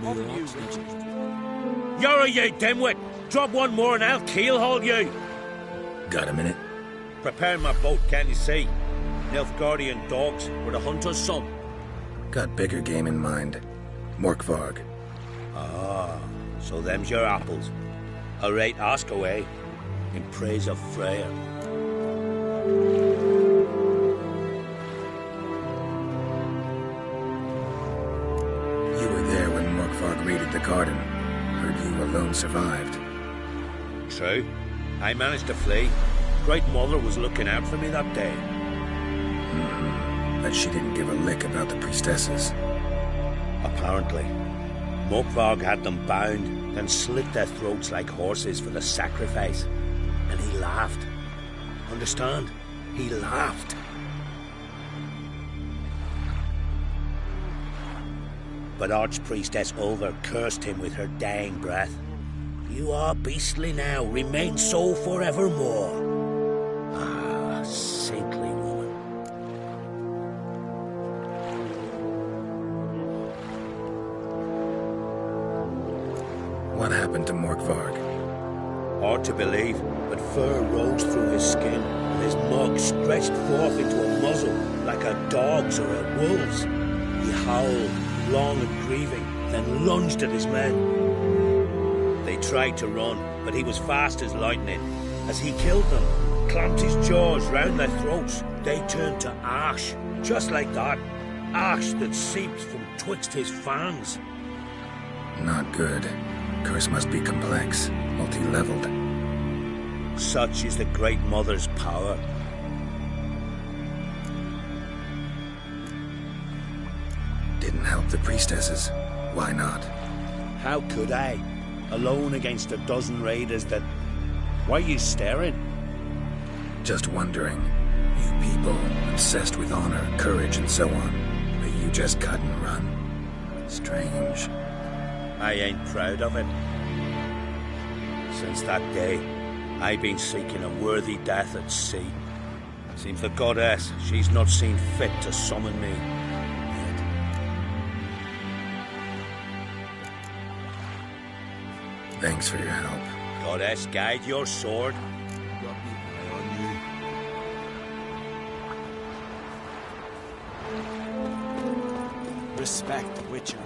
What are you, Richard? You're you dimwit! Drop one more and I'll keelhaul you! Got a minute? Preparing my boat, can't you see? Nilfgaardian dogs were the hunter's son. Got bigger game in mind. Morkvarg. Ah, so them's your apples. All right, ask away. In praise of Freya. You were there when Morkvarg raided the garden. Heard you alone survived. True. I managed to flee. Great Mother was looking out for me that day. But she didn't give a lick about the priestesses. Apparently. Morkvarg had them bound, then slit their throats like horses for the sacrifice. And he laughed. Understand? He laughed. But Archpriestess Ulver cursed him with her dying breath. You are beastly now, remain so forevermore. Ah, saintly woman. What happened to Morkvarg? Hard to believe, but fur rose through his skin, and his mug stretched forth into a muzzle like a dog's or a wolf's. He howled, long and grieving, then lunged at his men. They tried to run, but he was fast as lightning. As he killed them, clamped his jaws round their throats, they turned to ash, just like that. Ash that seeped from twixt his fangs. Not good. Curse must be complex, multi-leveled. Such is the Great Mother's power. Didn't help the priestesses. Why not? How could I? Alone against a dozen raiders that... Why are you staring? Just wondering. You people, obsessed with honor, courage, and so on. But you just cut and run. Strange. I ain't proud of it. Since that day, I've been seeking a worthy death at sea. Seems the goddess, she's not seen fit to summon me. Thanks for your help. Goddess, guide your sword. Respect, Witcher.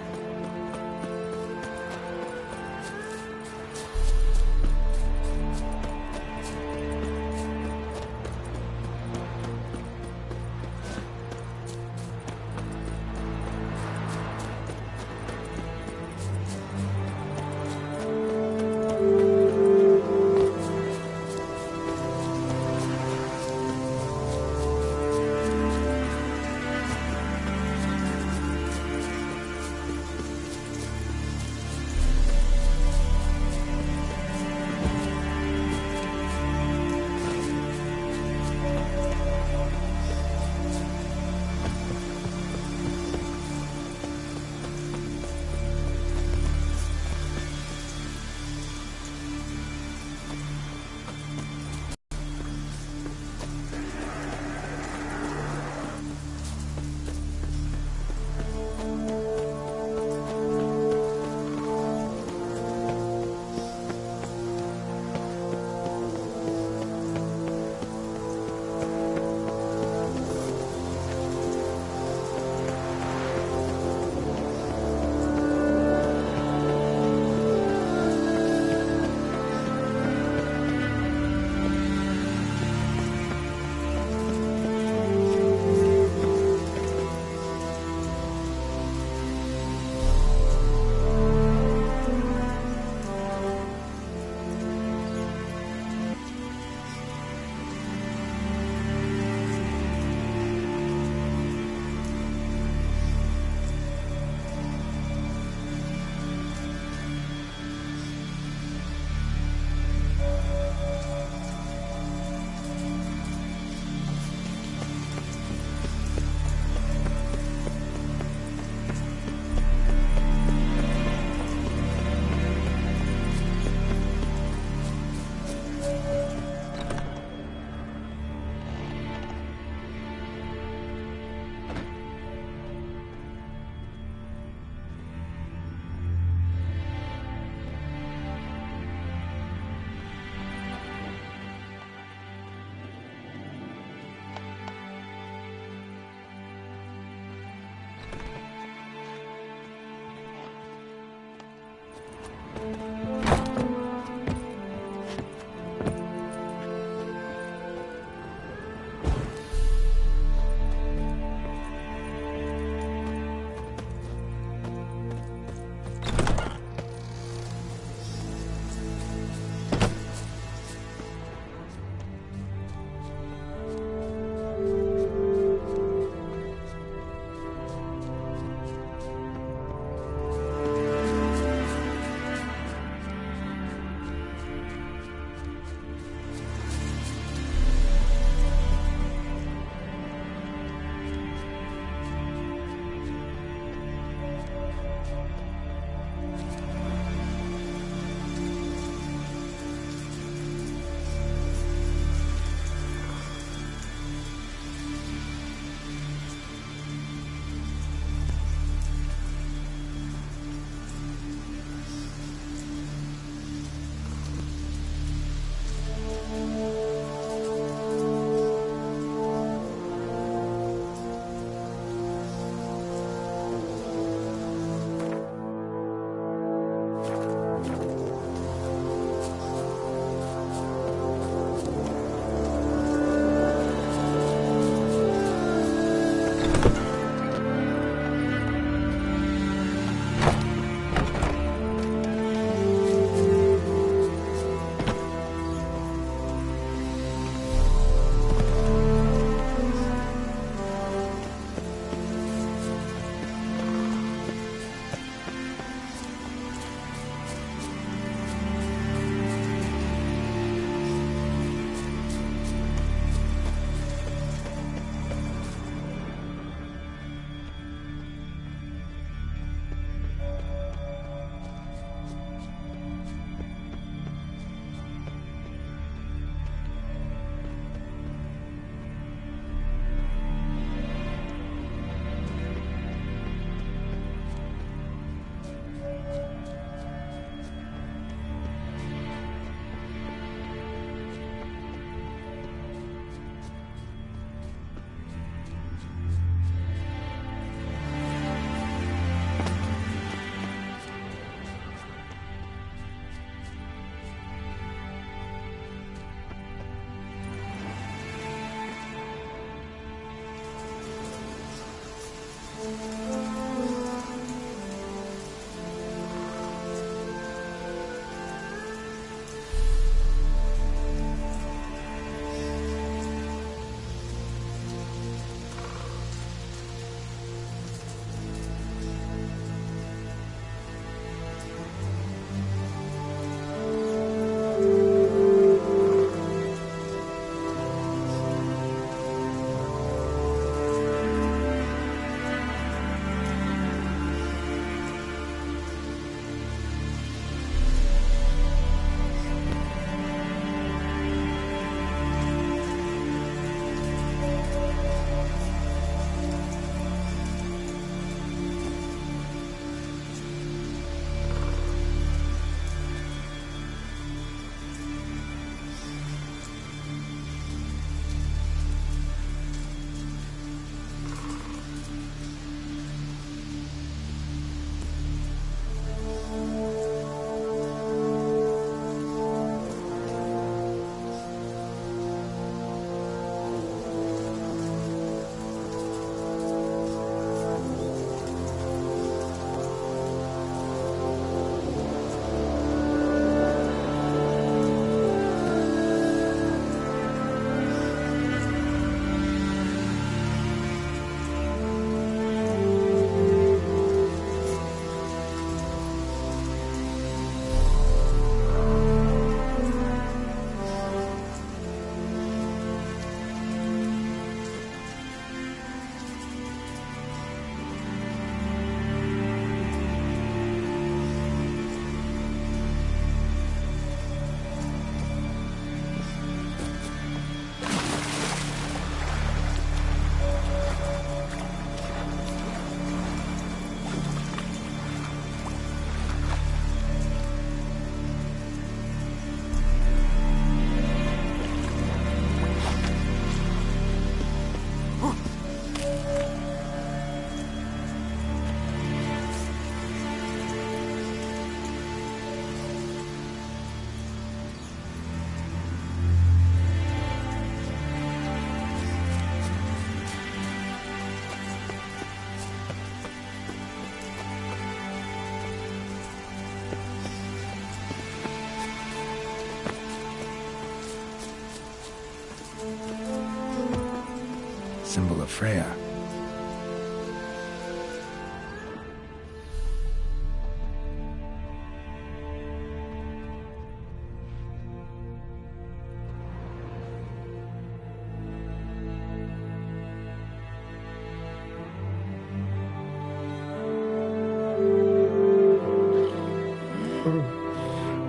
Symbol of Freya.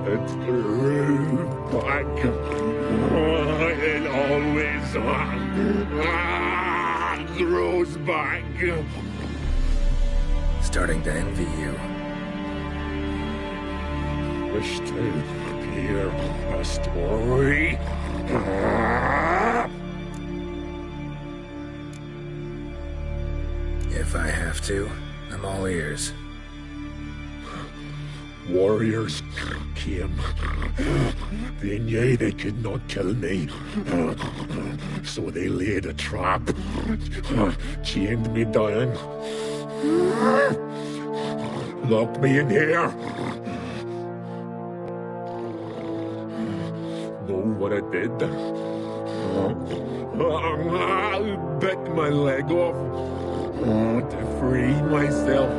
It grew back. It always grows back. Starting to envy you. Wish to hear a story. If I have to, I'm all ears. Warriors came. They knew they could not kill me. So they laid a trap. Chained me down. Locked me in here. Know what I did? I bit my leg off to free myself.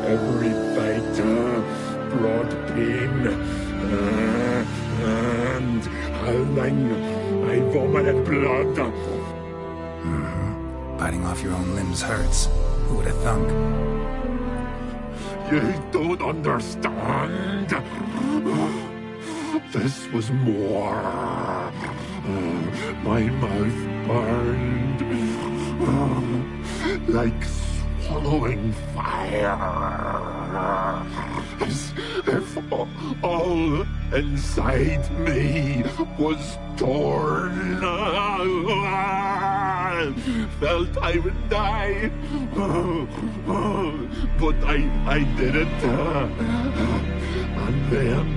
Every bite brought pain, and howling, I vomited blood. Biting off your own limbs hurts. Who would have thunk? You don't understand. This was more. My mouth burned like swallowing fire, as if all inside me was torn. Felt I would die, but I did it. And then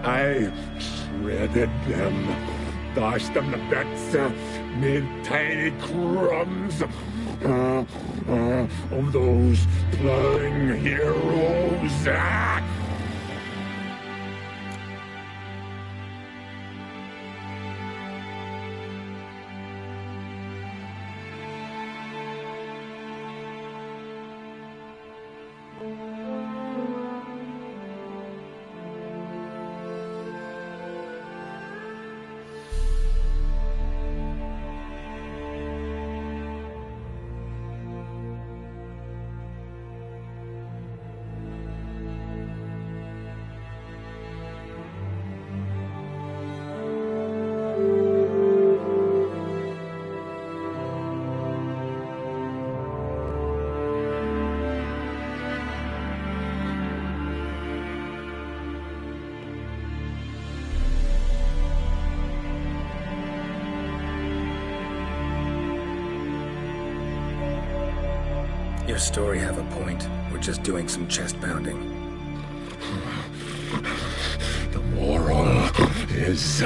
I shredded them, dashed them to bits, made tiny crumbs of those plowing heroes. Your story have a point. We're just doing some chest pounding. The moral is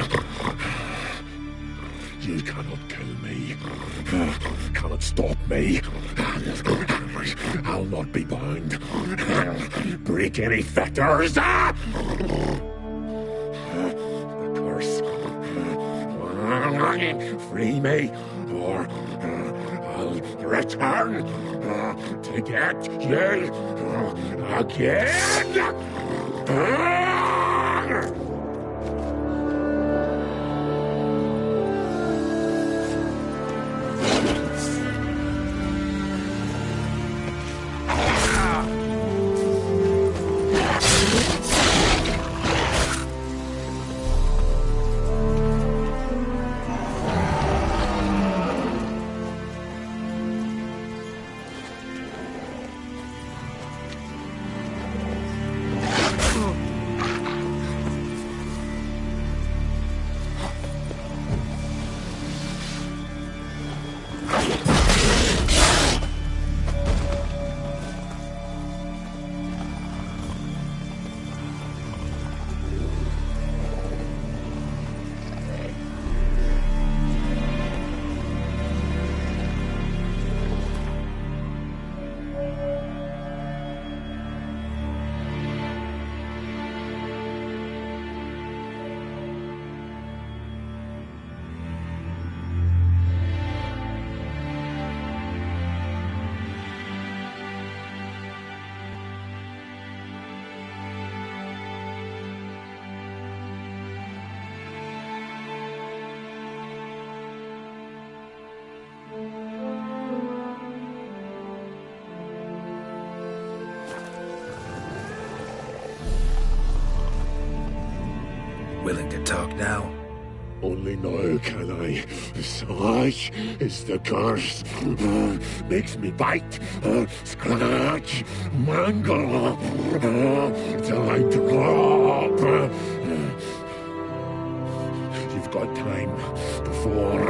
you cannot kill me, cannot stop me. I'll not be bound. Break any fetters. The curse. Free me, or I'll return to get you again. Willing to talk now? Only now can I. Such is the curse. Makes me bite, scratch, mangle, till I drop. You've got time before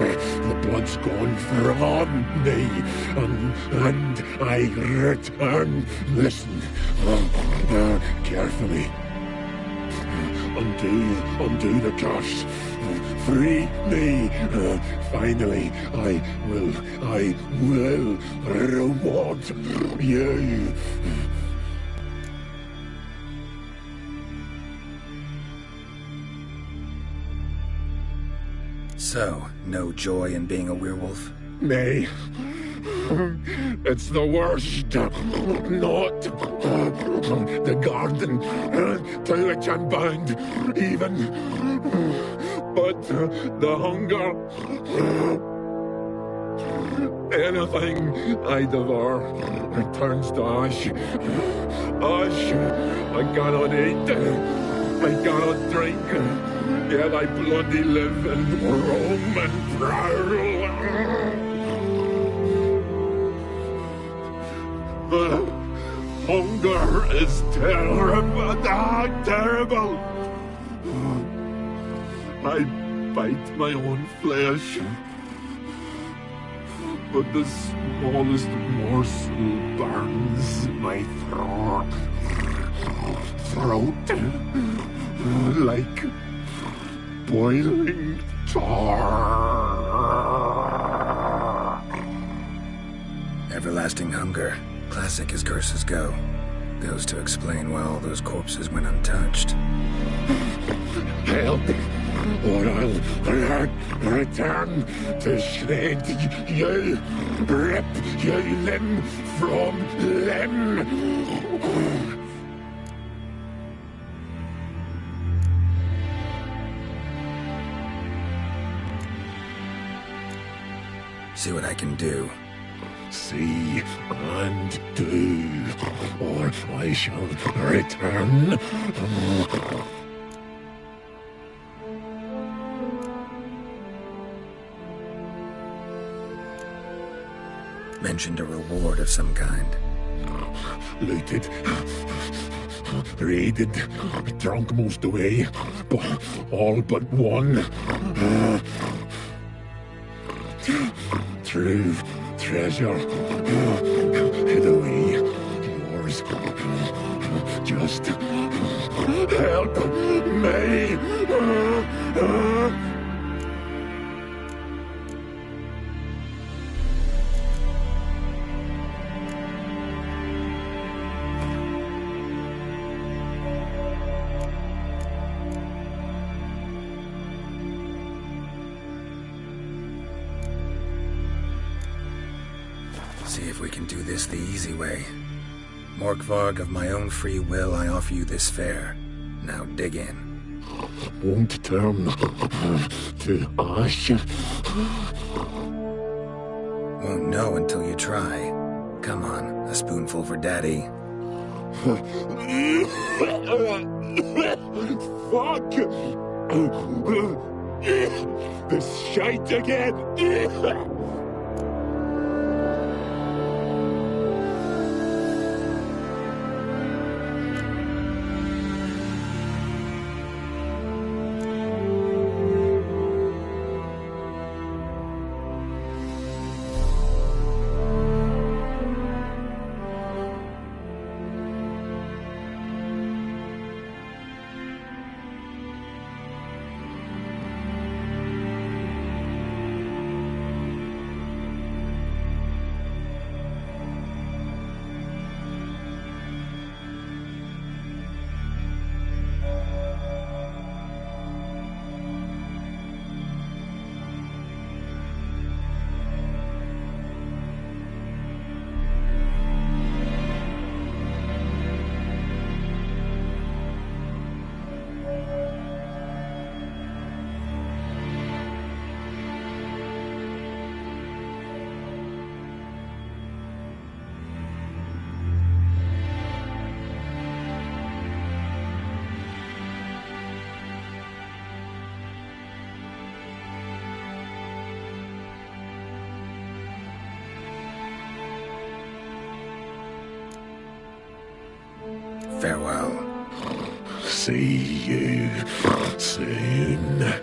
the blood's gone from me, and I return. Listen, carefully. Undo the curse. Free me. Finally, I will reward you. So, no joy in being a werewolf? Nay. It's the worst. Not the garden to which I'm bound, even. But the hunger. Anything I devour turns to ash. Ash. I cannot eat. I cannot drink. Yet I bloody live and roam and prowl. Hunger is terrible. Terrible. I bite my own flesh, but the smallest morsel burns my throat like boiling tar. Everlasting hunger. Classic as curses go. Goes to explain why all those corpses went untouched. Help, or I'll return to shred you, rip you limb from limb. See what I can do. See and do, or I shall return. Mentioned a reward of some kind. Looted, raided, drunk most away, all but one. True treasure, hid away, yours. Just help me. See if we can do this the easy way. Morkvarg, of my own free will, I offer you this fare. Now dig in. Won't turn to ash. Won't know until you try. Come on, a spoonful for Daddy. Fuck! This shite again! Farewell. See you soon.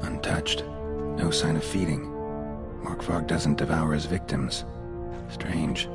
Untouched. No sign of feeding. Morkvarg doesn't devour his victims. Strange.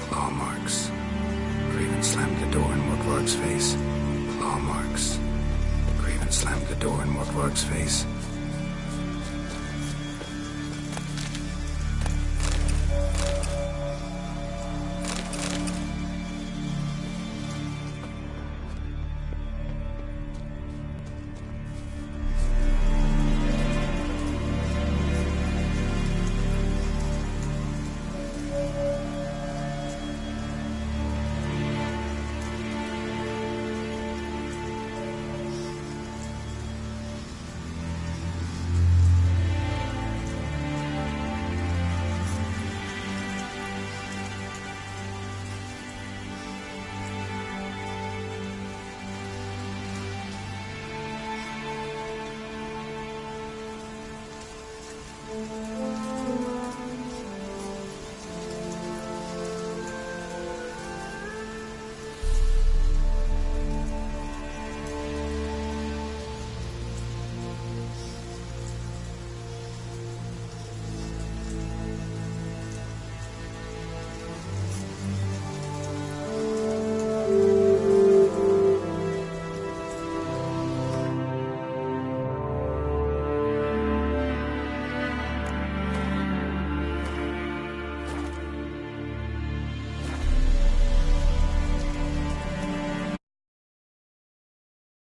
Claw marks. Craven slammed the door in Morkvarg's face. Claw marks. Craven slammed the door in Morkvarg's face.